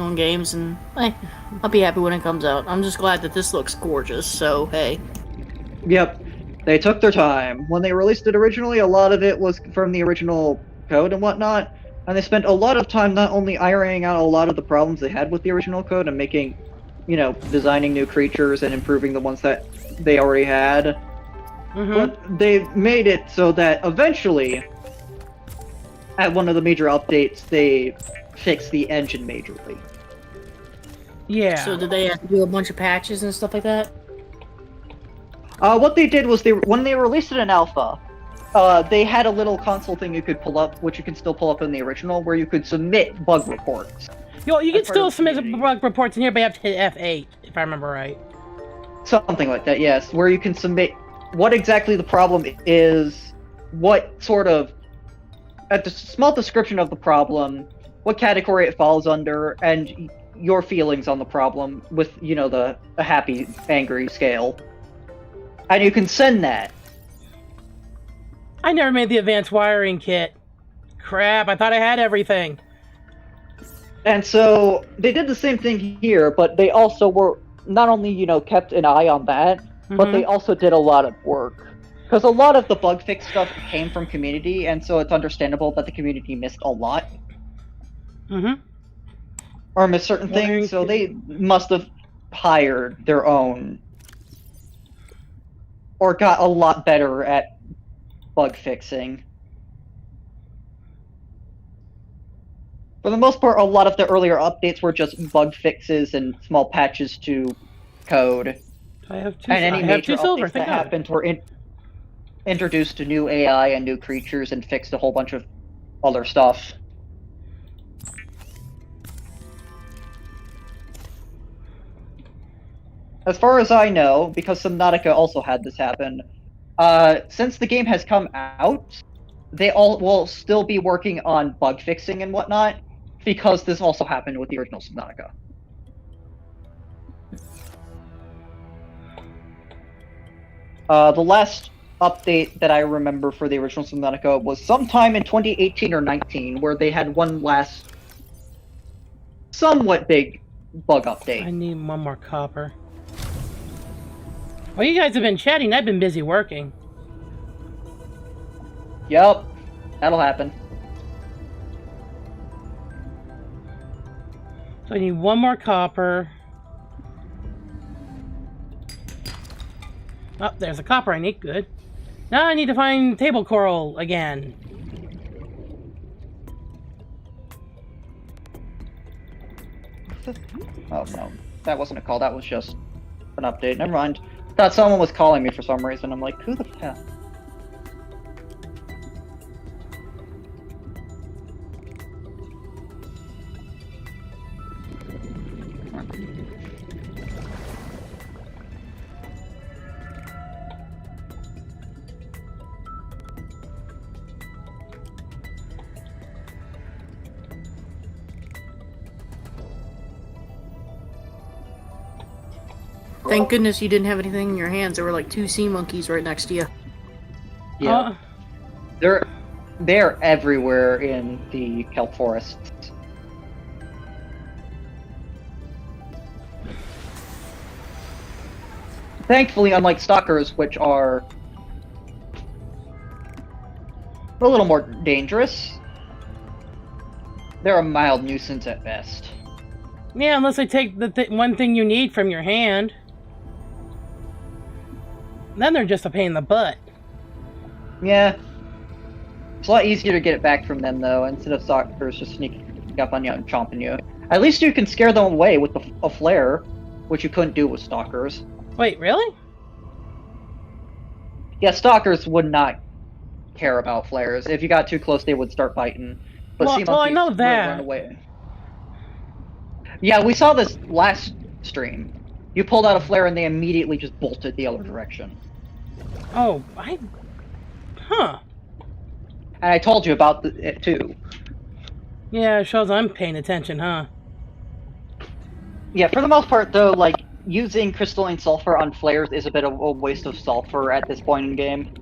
on games, and I'll be happy when it comes out. I'm just glad that this looks gorgeous, so hey. Yep. They took their time. When they released it originally, a lot of it was from the original code and whatnot, and they spent a lot of time not only ironing out a lot of the problems they had with the original code and making, you know, designing new creatures and improving the ones that they already had, but they made it so that eventually, at one of the major updates, they fixed the engine majorly. Yeah. So did they have to do a bunch of patches and stuff like that? What they did was when they released it in alpha, they had a little console thing you could pull up, which you can still pull up in the original, where you could submit bug reports. You can As part still of the submit community. bug reports in here, but you have to hit F8, if I remember right. Something like that, yes, where you can submit what exactly the problem is, what sort of a small description of the problem, what category it falls under, and your feelings on the problem with, the happy, angry scale. And you can send that. I never made the advanced wiring kit. Crap, I thought I had everything. And so they did the same thing here, but they also were not only, kept an eye on that, but they also did a lot of work. Because a lot of the bug fix stuff came from community, and so it's understandable that the community missed a lot. Or missed certain things, so they must have hired their own, or got a lot better at bug fixing. For the most part, a lot of the earlier updates were just bug fixes and small patches to code. I have two, And any I have major two silver, updates thank that God. happened were introduced to new AI and new creatures and fixed a whole bunch of other stuff. As far as I know, because Subnautica also had this happen, since the game has come out, they all will still be working on bug fixing and whatnot, because this also happened with the original Subnautica. The last update that I remember for the original Subnautica was sometime in 2018 or 19, where they had one last somewhat big bug update. I need one more copper. Well, you guys have been chatting. I've been busy working. Yep, that'll happen. So I need one more copper. Oh, there's a copper I need. Good. Now I need to find table coral again. Oh no, that wasn't a call, that was just an update. Never mind. Thought someone was calling me for some reason. I'm like, who the hell? Thank goodness you didn't have anything in your hands. There were like two sea monkeys right next to you. Yeah. They're everywhere in the kelp forests. Thankfully, unlike stalkers, which are a little more dangerous, they're a mild nuisance at best. Yeah, unless I take the one thing you need from your hand. Then they're just a pain in the butt. Yeah. It's a lot easier to get it back from them, though, instead of stalkers just sneaking up on you and chomping you. At least you can scare them away with a flare, which you couldn't do with stalkers. Wait, really? Yeah, stalkers would not care about flares. If you got too close, they would start biting. But sea Well, I monkeys know would that. run away. Yeah, we saw this last stream. You pulled out a flare and they immediately just bolted the other direction. Oh, Huh. And I told you about it too. Yeah, it shows I'm paying attention, huh? Yeah, for the most part, though, like, using crystalline sulfur on flares is a bit of a waste of sulfur at this point in game.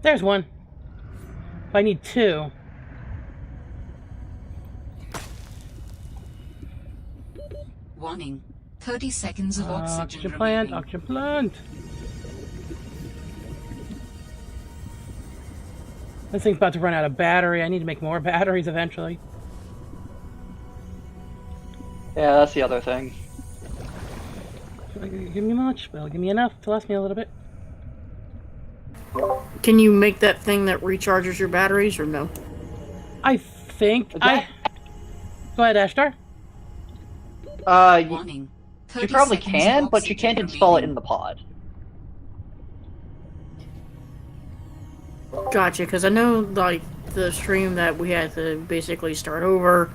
There's one. I need two. Warning. 30 seconds of oxygen Oxygen plant, remaining. oxygen plant. This thing's about to run out of battery. I need to make more batteries eventually. Yeah, that's the other thing. Give me much, but it'll give me enough to last me a little bit. Can you make that thing that recharges your batteries or no? I think That- Go ahead, Ashtar. Warning. You 30 probably seconds can, of but you can't oxygen install it remaining. in the pod. Gotcha, because I know, like, the stream that we had to basically start over,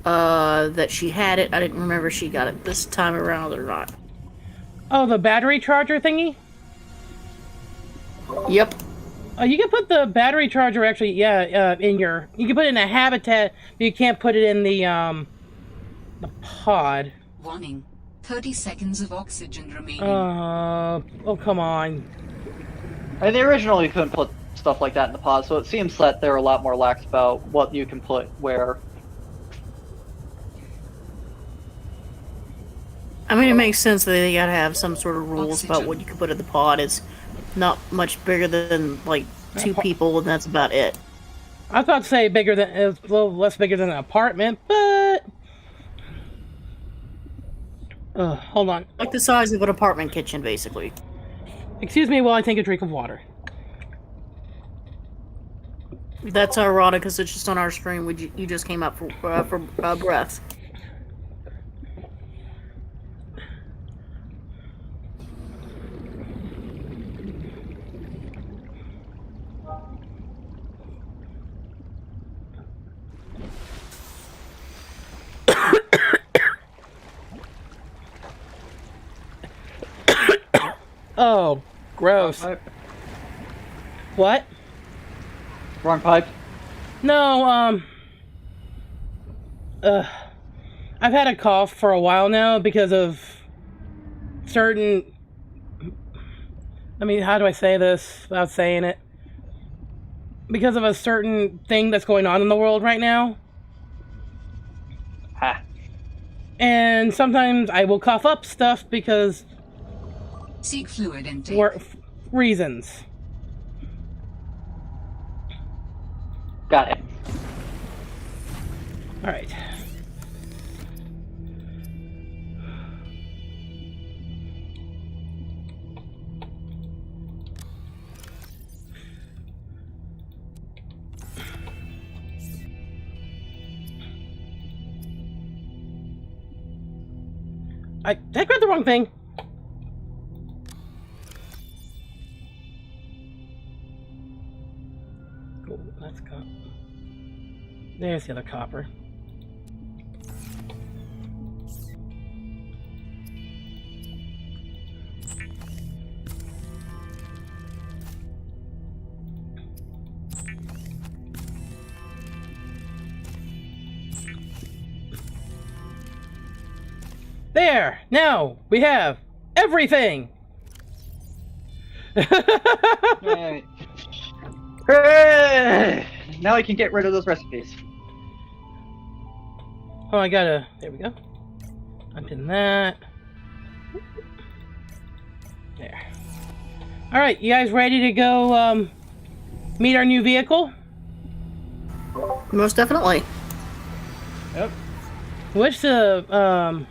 that she had it. I didn't remember if she got it this time around or not. Oh, the battery charger thingy? Yep. Oh, you can put the battery charger actually, in your... You can put it in a habitat, but you can't put it in the pod. Warning. 30 seconds of oxygen remaining. Oh, come on. And they originally couldn't put stuff like that in the pod, so it seems that they're a lot more lax about what you can put where. I mean, it makes sense that they gotta have some sort of rules about Oxygen. what you can put in the pod. It's not much bigger than, like, 2 people, and that's about it. I was about to say bigger than... It's a little less bigger than an apartment, but... Hold on. Like the size of an apartment kitchen, basically. Excuse me while I take a drink of water. That's ironic, because it's just on our screen. You just came up for breath. Oh, gross. What? Wrong pipe. No, I've had a cough for a while now because of certain... I mean, how do I say this without saying it? Because of a certain thing that's going on in the world right now. Ha. And sometimes I will cough up stuff because... Seek fluid intake. reasons. Got it. Alright. Did I grab the wrong thing? Cool, that's copper. There's the other copper. There! Now we have everything! Alright. Hooray! Now I can get rid of those recipes. Oh, I gotta... There we go. Undone that. There. Alright, you guys ready to go, meet our new vehicle? Most definitely. Yep. Wish to,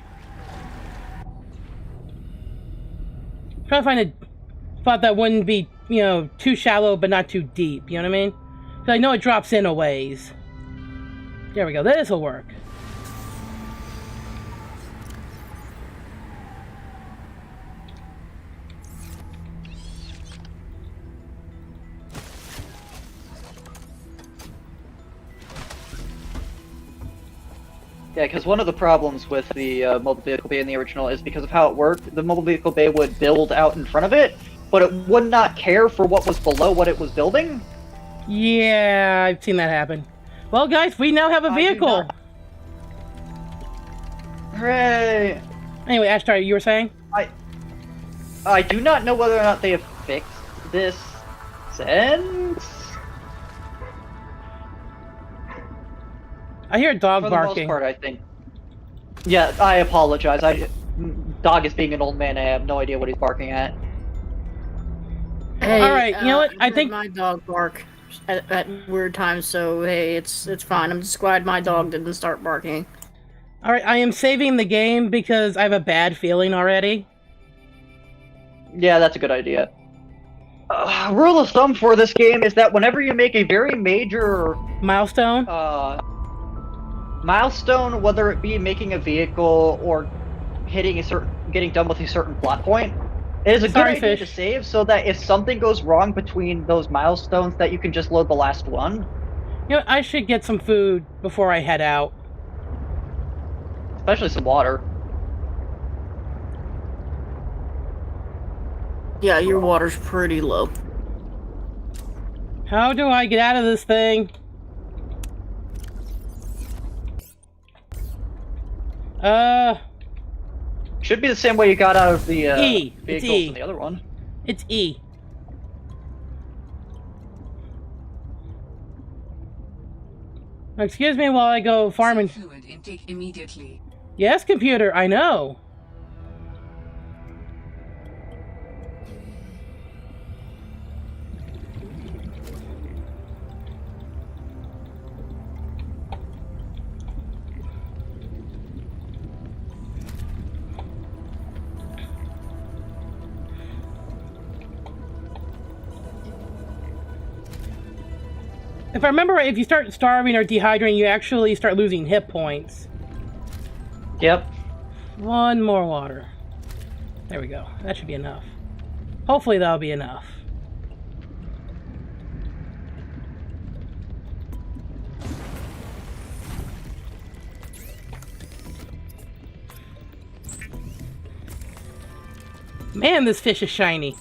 try to find a spot that wouldn't be, you know, too shallow but not too deep, you know what I mean? Because I know it drops in a ways. There we go, this'll work. Yeah, because one of the problems with the mobile vehicle bay in the original is because of how it worked. The mobile vehicle bay would build out in front of it, but it would not care for what was below what it was building. Yeah, I've seen that happen. Well, guys, we now have a vehicle. Hooray! Anyway, Ashtar, you were saying? I do not know whether or not they have fixed this since. I hear a dog For barking. the most part, I think. Yeah, I apologize. Dog is being an old man. I have no idea what he's barking at. Hey, all right, you know what? I think my dog bark at weird times, so hey, it's fine. I'm just glad my dog didn't start barking. All right, I am saving the game because I have a bad feeling already. Yeah, that's a good idea. Rule of thumb for this game is that whenever you make a very major milestone, milestone, whether it be making a vehicle or getting done with a certain plot point, it is a good idea to save so that if something goes wrong between those milestones, that you can just load the last one. You know, I should get some food before I head out. Especially some water. Yeah, your water's pretty low. How do I get out of this thing? Should be the same way you got out of the E. vehicles in the other one. It's E. Excuse me while I go farming. Fluid intake immediately. Yes, computer, I know. If I remember right, if you start starving or dehydrating, you actually start losing hit points. Yep. One more water. There we go. That should be enough. Hopefully that'll be enough. Man, this fish is shiny.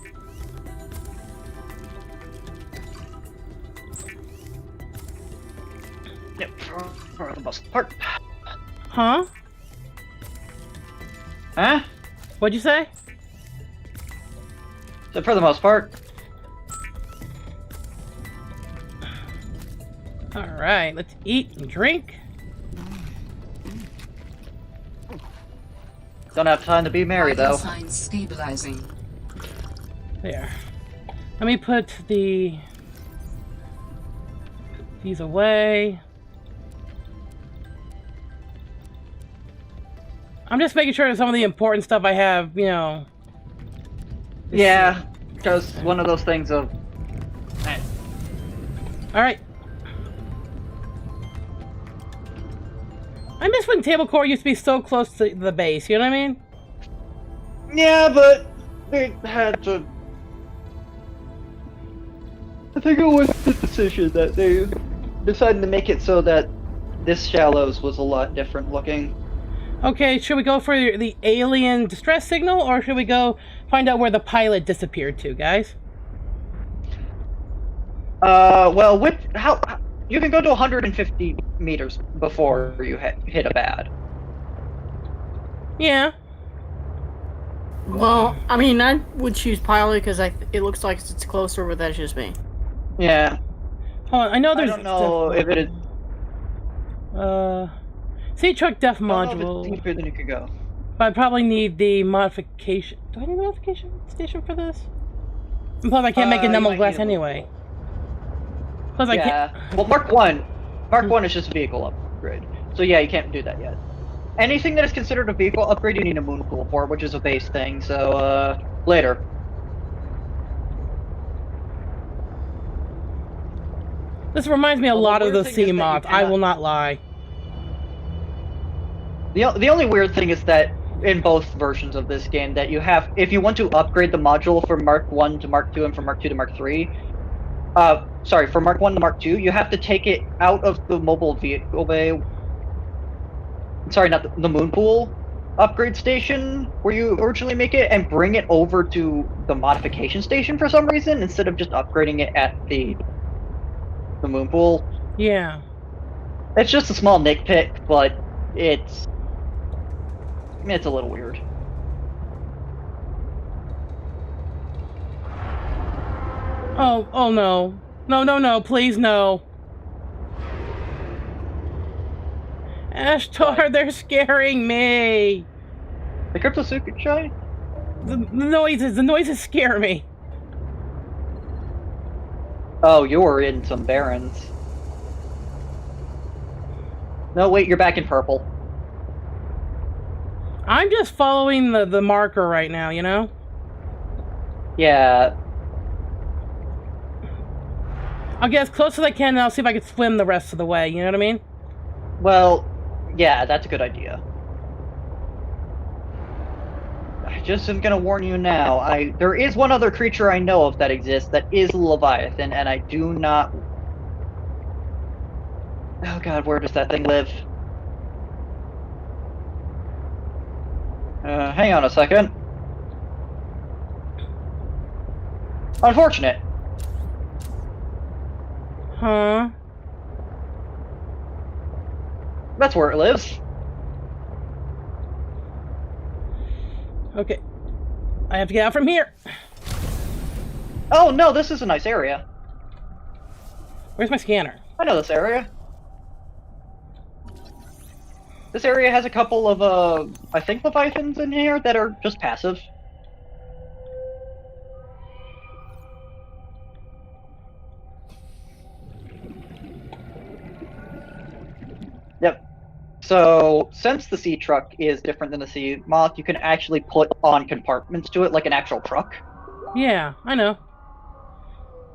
Yep, for the most part. Huh? Huh? What'd you say? So for the most part. Alright, let's eat and drink. Don't have time to be merry, Vital though. signs stabilizing. There. Let me put these away. I'm just making sure that some of the important stuff I have, you know. Yeah, because one of those things of... Alright. I miss when Table Core used to be so close to the base, you know what I mean? Yeah, but they had to... I think it was the decision that they decided to make it so that this Shallows was a lot different looking. Okay, should we go for the alien distress signal, or should we go find out where the pilot disappeared to, guys? Well, how you can go to 150 meters before you hit a bad. Yeah. Well, I mean, I would choose pilot because it looks like it's closer, but that's just me. Yeah. Hold on, I know I there's... don't know if it is... Sea truck def I don't know if module. it's deeper than you could go. But I probably need the modification. Do I need a modification station for this? And plus, I can't make a You Nemo might glass need a anyway. Plus, I Yeah. can't. Well, Mark 1. Mark 1 is just a vehicle upgrade. So yeah, you can't do that yet. Anything that is considered a vehicle upgrade, you need a moon pool for, which is a base thing, so, later. This reminds me a Well, lot the of the weird thing sea is that you moth. I cannot- will not lie. The only weird thing is that in both versions of this game that you have, if you want to upgrade the module from Mark 1 to Mark 2 and from Mark 2 to Mark 3, sorry, from Mark 1 to Mark 2, you have to take it out of the mobile vehicle bay. Sorry, not the moon pool upgrade station where you originally make it, and bring it over to the modification station for some reason instead of just upgrading it at the moon pool. Yeah. It's just a small nitpick, but it's a little weird. Oh no. No, please no. Ashtar, they're scaring me. The Cryptosuit shy? The noises scare me. Oh, you're in some barrens. No, wait, you're back in purple. I'm just following the marker right now, you know? Yeah. I'll get as close as I can and I'll see if I can swim the rest of the way, you know what I mean? Well, Yeah, that's a good idea. I just am gonna warn you now. There is one other creature I know of that exists that is a Leviathan, and I do not. Oh god, where does that thing live? Hang on a second. Unfortunate. Huh? That's where it lives. Okay. I have to get out from here. Oh no, this is a nice area. Where's my scanner? I know this area. This area has a couple of, I think Leviathans in here that are just passive. Yep. So, since the sea truck is different than the sea moth, you can actually put on compartments to it like an actual truck. Yeah, I know.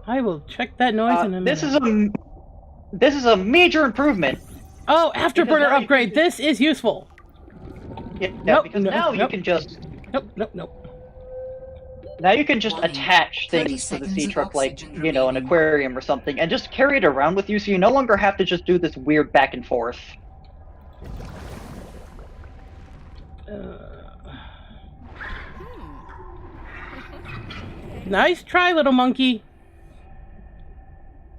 I will check that noise in a minute. This is a major improvement. Oh, afterburner now you upgrade. can- This is useful. Yeah, Nope, because no, now you nope. can just Nope. attach 30 things to the sea seconds of truck like, oxygen you know, an remaining. aquarium or something, and just carry it around with you so you no longer have to just do this weird back and forth. Nice try, little monkey.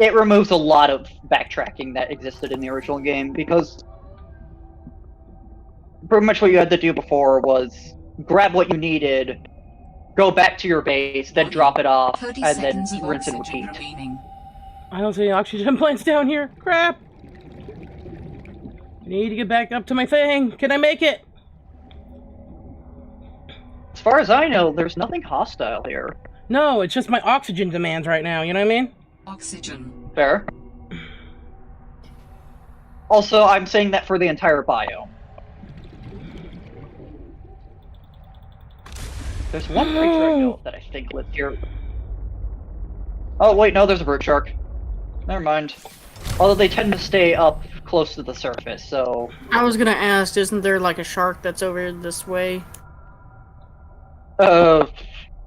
It removes a lot of backtracking that existed in the original game, because pretty much what you had to do before was grab what you needed, go back to your base, then drop it off, 30 and then seconds of rinse and oxygen repeat. remaining. I don't see any oxygen plants down here. Crap. Need to get back up to my thing. Can I make it? As far as I know, there's nothing hostile here. No, it's just my oxygen demands right now. You know what I mean? Oxygen. Fair. Also, I'm saying that for the entire biome. There's one creature I know that I think lives here. Oh, wait, no, there's a bird shark. Never mind. Although they tend to stay up close to the surface, so... I was gonna ask, isn't there like a shark that's over this way?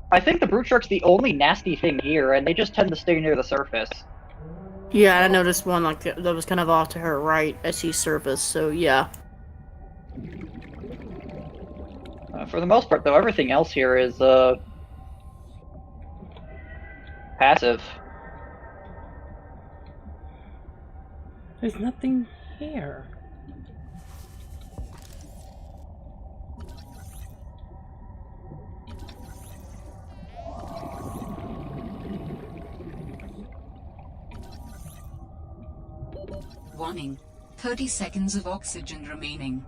I think the brute shark's the only nasty thing here, and they just tend to stay near the surface. Yeah, I noticed one like that was kind of off to her right as she surfaced, so yeah. For the most part, though, everything else here is, passive. There's nothing here. Warning. 30 seconds of oxygen remaining.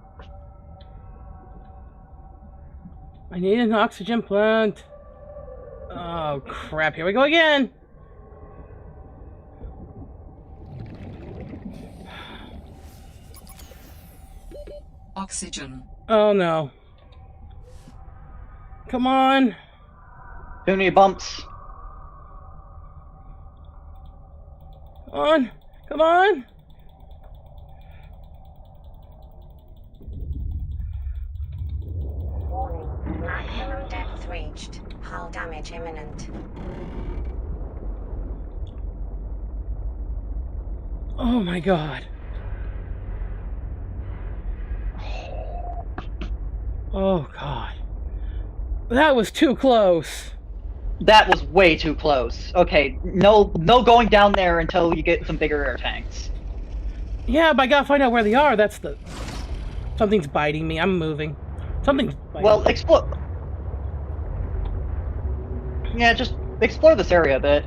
I need an oxygen plant. Oh, crap. Here we go again. Oxygen. Oh, no. Come on. Too many bumps. Come on. Come on. Warning. Maximum depth reached. Hull damage imminent. Oh, my God. Oh, God. That was too close. That was way too close. Okay, no going down there until you get some bigger air tanks. Yeah, but I gotta find out where they are. That's the... Something's biting me. I'm moving. Something's biting Well, me. explore... Yeah, just explore this area a bit.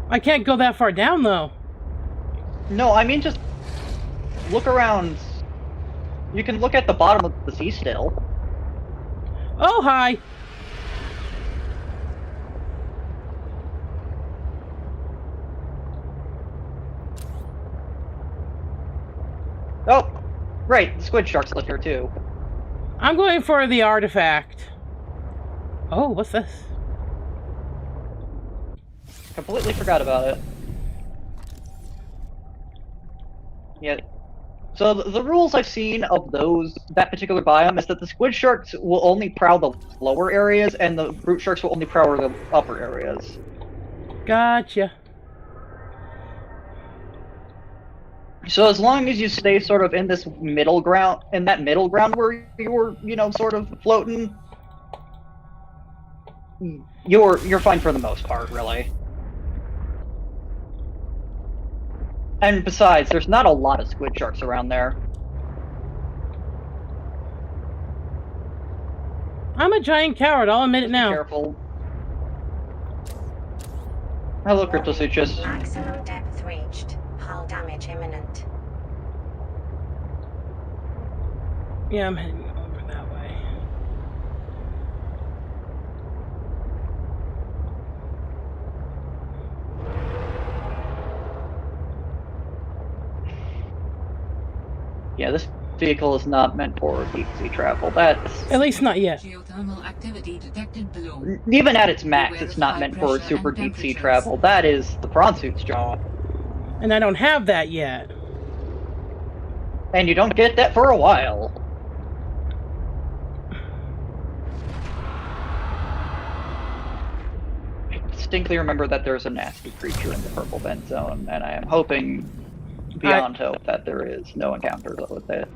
I can't go that far down, though. No, I mean just look around. You can look at the bottom of the sea still. Oh, hi. Oh, right, the squid sharks live here too. I'm going for the artifact. Oh, what's this? Completely forgot about it. Yeah, So the rules I've seen of that particular biome is that the squid sharks will only prowl the lower areas, and the brute sharks will only prowl the upper areas. Gotcha. So as long as you stay sort of in this middle ground, where you're, sort of floating, you're fine for the most part, really. And besides, there's not a lot of squid sharks around there. I'm a giant coward, I'll admit it now. Be careful. Hello, Cryptosuchus. Maximum depth reached. Hull damage imminent. Yeah, I'm heading over that way. Yeah, this vehicle is not meant for deep sea travel. That's At least not yet. Geothermal activity detected below. even at its max, Beware it's of not high meant for pressure super and deep sea temperatures. travel. That is the prawn suit's job. And I don't have that yet. And you don't get that for a while. I distinctly remember that there's a nasty creature in the purple vent zone, and I am hoping beyond hope that there is no encounter with it.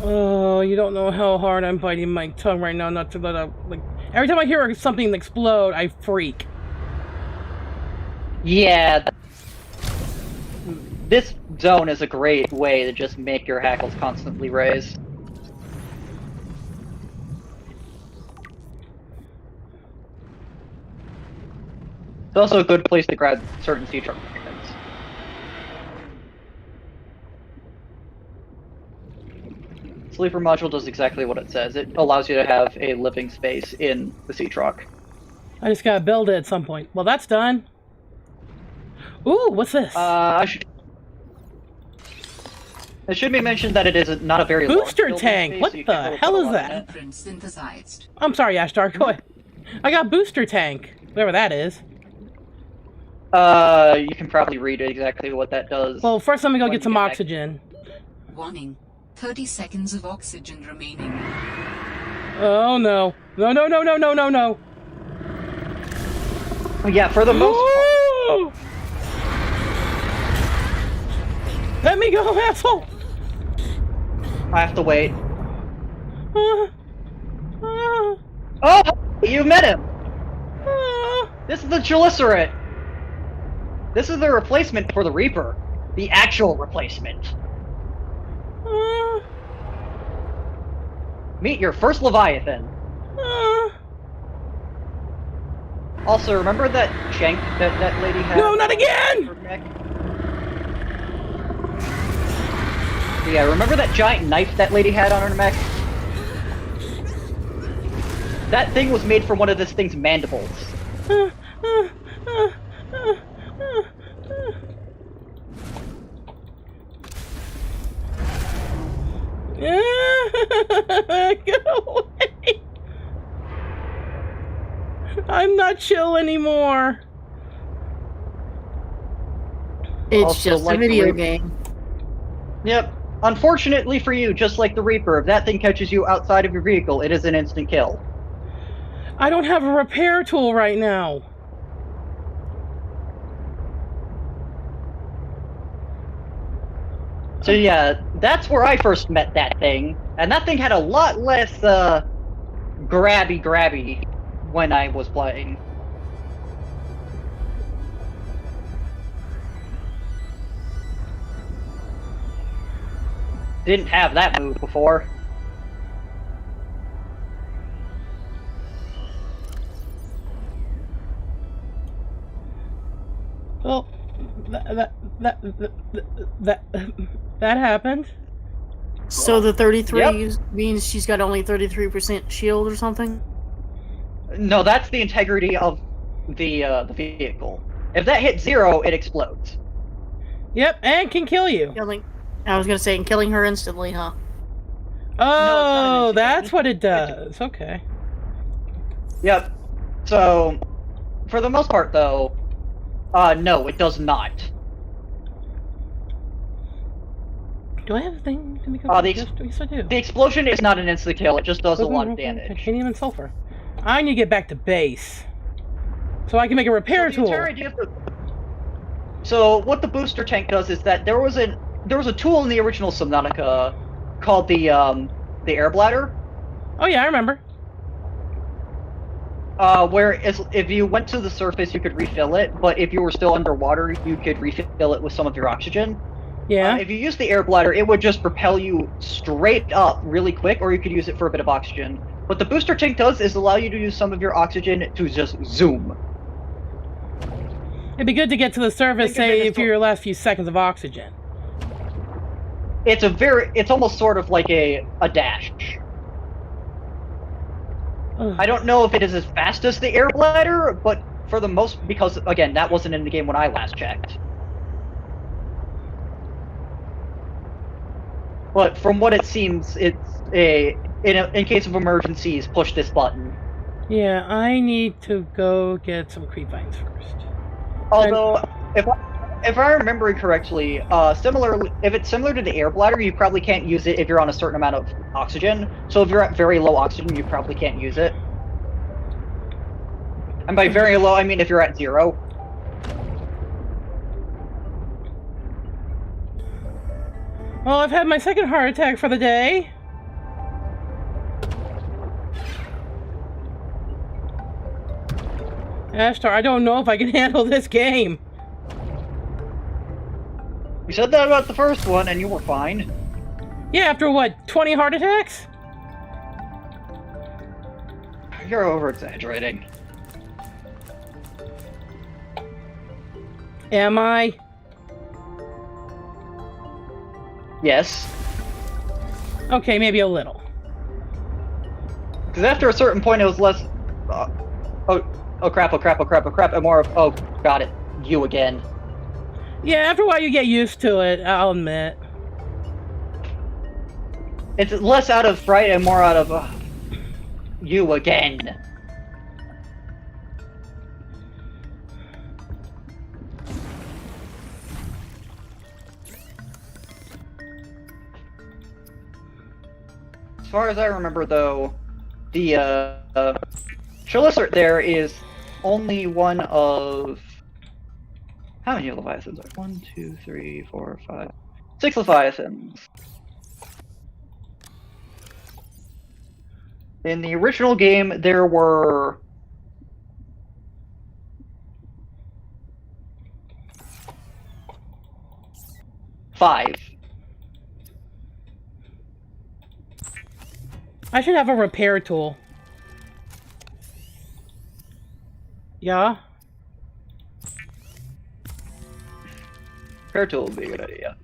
Oh, you don't know how hard I'm biting my tongue right now not to let out, like, every time I hear something explode, I freak. Yeah. This zone is a great way to just make your hackles constantly raise. It's also a good place to grab certain sea truck fragments. Sleeper module does exactly what it says. It allows you to have a living space in the sea truck. I just gotta build it at some point. Well, that's done. Ooh, what's this? It should be mentioned that it is not a very Booster large building tank! space, What so you can the really hell put a is lot in that? it. Blueprint synthesized. I'm sorry, Ashtar, go ahead. I got booster tank. Whatever that is. You can probably read exactly what that does. Well, first let me go When get you some get back. oxygen. Warning. 30 seconds of oxygen remaining. Oh no. No, no, no, no, no, no, no. Yeah, for the most part. Ooh! Let me go, asshole! I have to wait. Uh, uh, Oh, you met him! uh, This is the Gelicerate! This is the replacement for the Reaper. The actual replacement. uh, Meet your first Leviathan. uh. Also, remember that shank that lady had? No, not again! Her neck? Yeah, remember that giant knife that lady had on her neck? That thing was made from one of this thing's mandibles. Uh, uh, uh, uh, Get away! I'm not chill anymore. It's Also, just like a the video Reaper. game. Yep. Unfortunately for you, just like the Reaper, if that thing catches you outside of your vehicle, it is an instant kill. I don't have a repair tool right now. So yeah, that's where I first met that thing, and that thing had a lot less grabby when I was playing. Didn't have that move before. Well, that happened. So the 33 Yep. means she's got only 33% shield or something? No, that's the integrity of the vehicle. If that hits 0, it explodes. Yep, and can kill you. Killing. I was gonna say, and killing her instantly, huh? Oh, No, that's what it does. Okay. Yep. So, for the most part, though, no, it does not. Do I have a thing to make the up? ex- Yes, I do. The explosion is not an insta-kill, it just does a lot of damage. Titanium and sulfur. I need to get back to base. So I can make a repair tool. So what the booster tank does is that there was a tool in the original Subnautica called the air bladder. Oh yeah, I remember. Where if you went to the surface, you could refill it, but if you were still underwater, you could refill it with some of your oxygen. Yeah. If you use the air bladder, it would just propel you straight up really quick, or you could use it for a bit of oxygen. What the booster tank does is allow you to use some of your oxygen to just zoom. It'd be good to get to the surface, say, for your last few seconds of oxygen. It's almost sort of like a dash. Ugh. I don't know if it is as fast as the air bladder, but for the most, because again, that wasn't in the game when I last checked. But from what it seems, it's in case of emergencies, push this button. Yeah, I need to go get some creep vines first. Although, if I remember correctly, if it's similar to the air bladder, you probably can't use it if you're on a certain amount of oxygen. So if you're at very low oxygen, you probably can't use it. And by very low, I mean if you're at 0. Well, I've had my second heart attack for the day. Ashtar, I don't know if I can handle this game. You said that about the first one, and you were fine. Yeah, after what, 20 heart attacks? You're over-exaggerating. Am I? Yes. Okay, maybe a little. Because after a certain point, it was less... oh crap, and more of, oh, got it, you again. Yeah, after a while you get used to it, I'll admit. It's less out of fright and more out of, you again. As far as I remember, though, the Chalicert there is only one of... How many Leviathans are there? 1, 2, 3, 4, 5... 6 Leviathans. In the original game, there were... 5. I should have a repair tool. Yeah? Repair tool would be a good idea.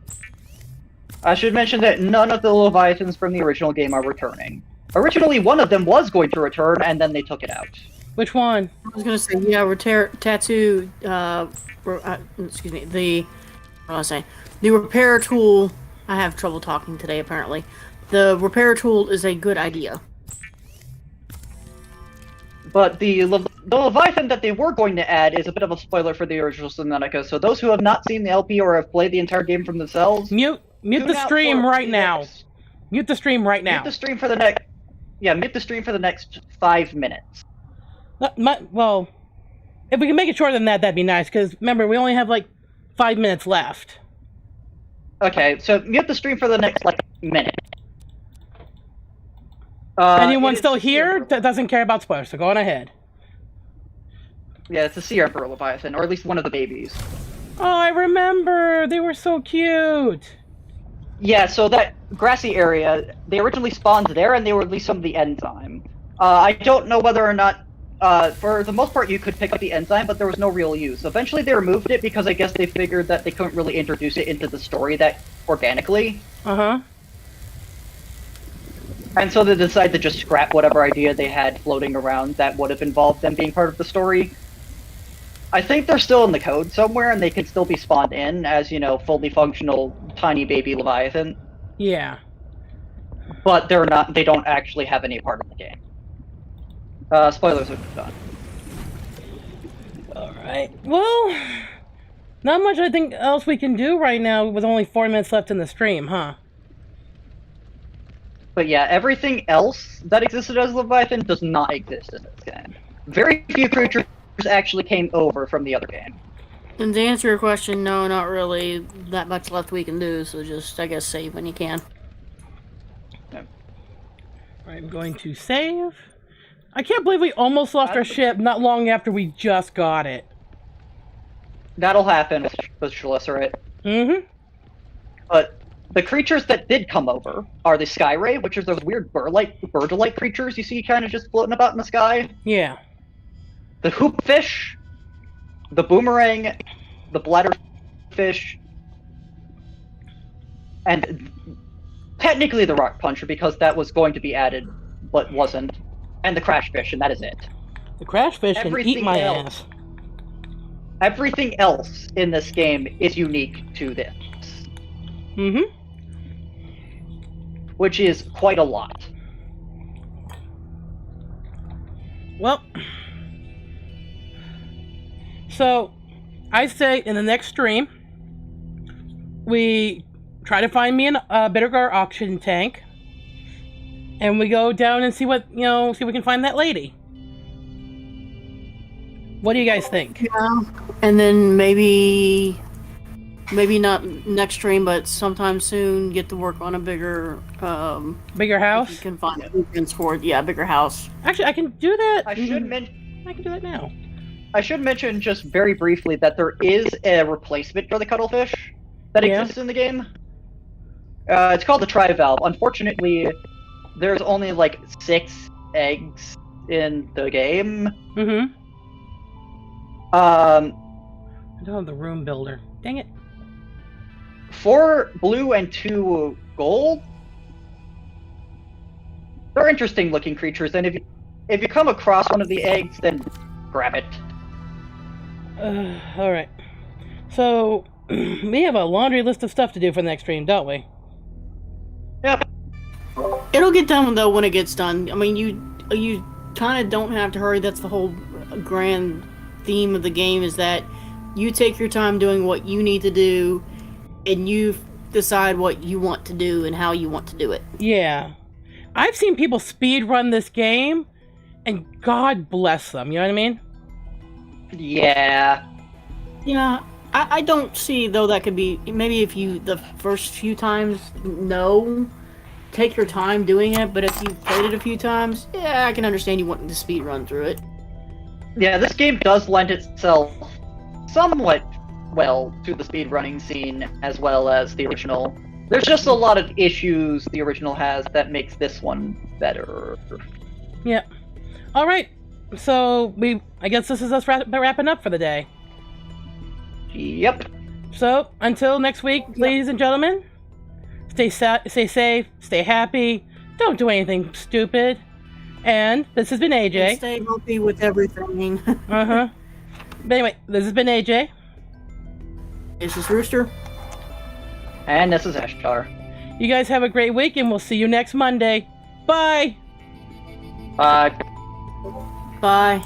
I should mention that none of the Leviathans from the original game are returning. Originally, one of them was going to return, and then they took it out. Which one? I was gonna say, yeah, tattoo, excuse me, what was I saying? The repair tool, I have trouble talking today, apparently. The repair tool is a good idea. But the Leviathan that they were going to add is a bit of a spoiler for the original Subnautica, so those who have not seen the LP or have played the entire game from themselves... Mute the stream right now. Mute the stream right now. Mute the stream for the next... Yeah, mute the stream for the next 5 minutes. Well, if we can make it shorter than that, that'd be nice, because remember, we only have like 5 minutes left. Okay, so mute the stream for the next, like, minute. Anyone still here that doesn't care about spoilers, so go on ahead. Yeah, it's a Sea Emperor Leviathan, or at least one of the babies. Oh, I remember! They were so cute! Yeah, so that grassy area, they originally spawned there, and they released some of the enzyme. I don't know whether or not, for the most part, you could pick up the enzyme, but there was no real use. Eventually they removed it because I guess they figured that they couldn't really introduce it into the story that organically. Uh-huh. And so they decided to just scrap whatever idea they had floating around that would have involved them being part of the story. I think they're still in the code somewhere, and they can still be spawned in as, you know, fully functional, tiny baby Leviathan. Yeah. but they're not. They don't actually have any part of the game. Spoilers are done. Alright. Well, not much I think else we can do right now with only 4 minutes left in the stream, huh? But yeah, everything else that existed as Leviathan does not exist in this game. Very few creatures actually came over from the other game. And to answer your question, no, not really that much left we can do, so just, I guess, save when you can. I'm going to save. I can't believe we almost lost our ship not long after we just got it. That'll happen with Shalicerate. Mm-hmm. But the creatures that did come over are the Sky Ray, which is those weird bird-like creatures you see kind of just floating about in the sky. Yeah. The hoopfish, the boomerang, the bladderfish, and technically the rock puncher because that was going to be added, but wasn't, and the crashfish, and that is it. The crashfish can eat my ass. Everything else in this game is unique to this. Mm-hmm. Which is quite a lot. Well, so I say in the next stream, we try to find me a Bittergar auction tank, and we go down and see what, see if we can find that lady. What do you guys think? Yeah. And then maybe not next stream, but sometime soon, get to work on a bigger house? If you can find blueprints for it. Yeah, bigger house. Actually, I can do that. I can do that now. I should mention just very briefly that there is a replacement for the cuttlefish that exists in the game. It's called the Tri-Valve. Unfortunately, there's only like 6 eggs in the game. Mm-hmm. I don't have the room builder. Dang it. 4 blue and 2 gold. They're interesting looking creatures, and if you come across one of the eggs, then grab it. Alright. So, we have a laundry list of stuff to do for the next stream, don't we? Yep. It'll get done, though, when it gets done. I mean, you kind of don't have to hurry. That's the whole grand theme of the game, is that you take your time doing what you need to do, and you decide what you want to do and how you want to do it. Yeah. I've seen people speed run this game, and God bless them, you know what I mean? Yeah. Yeah, I don't see, though, that could be, maybe if you, the first few times, no, take your time doing it, but if you've played it a few times, yeah, I can understand you wanting to speed run through it. Yeah, this game does lend itself somewhat well to the speedrunning scene as well as the original. There's just a lot of issues the original has that makes this one better. Yeah. Alright. So, I guess this is us wrapping up for the day. Yep. So, until next week, ladies and gentlemen, stay safe, stay happy, don't do anything stupid. And this has been AJ. And stay healthy with everything. Uh-huh. But anyway, this has been AJ. This is Rooster. And this is Ashtar. You guys have a great week, and we'll see you next Monday. Bye! Bye. Bye.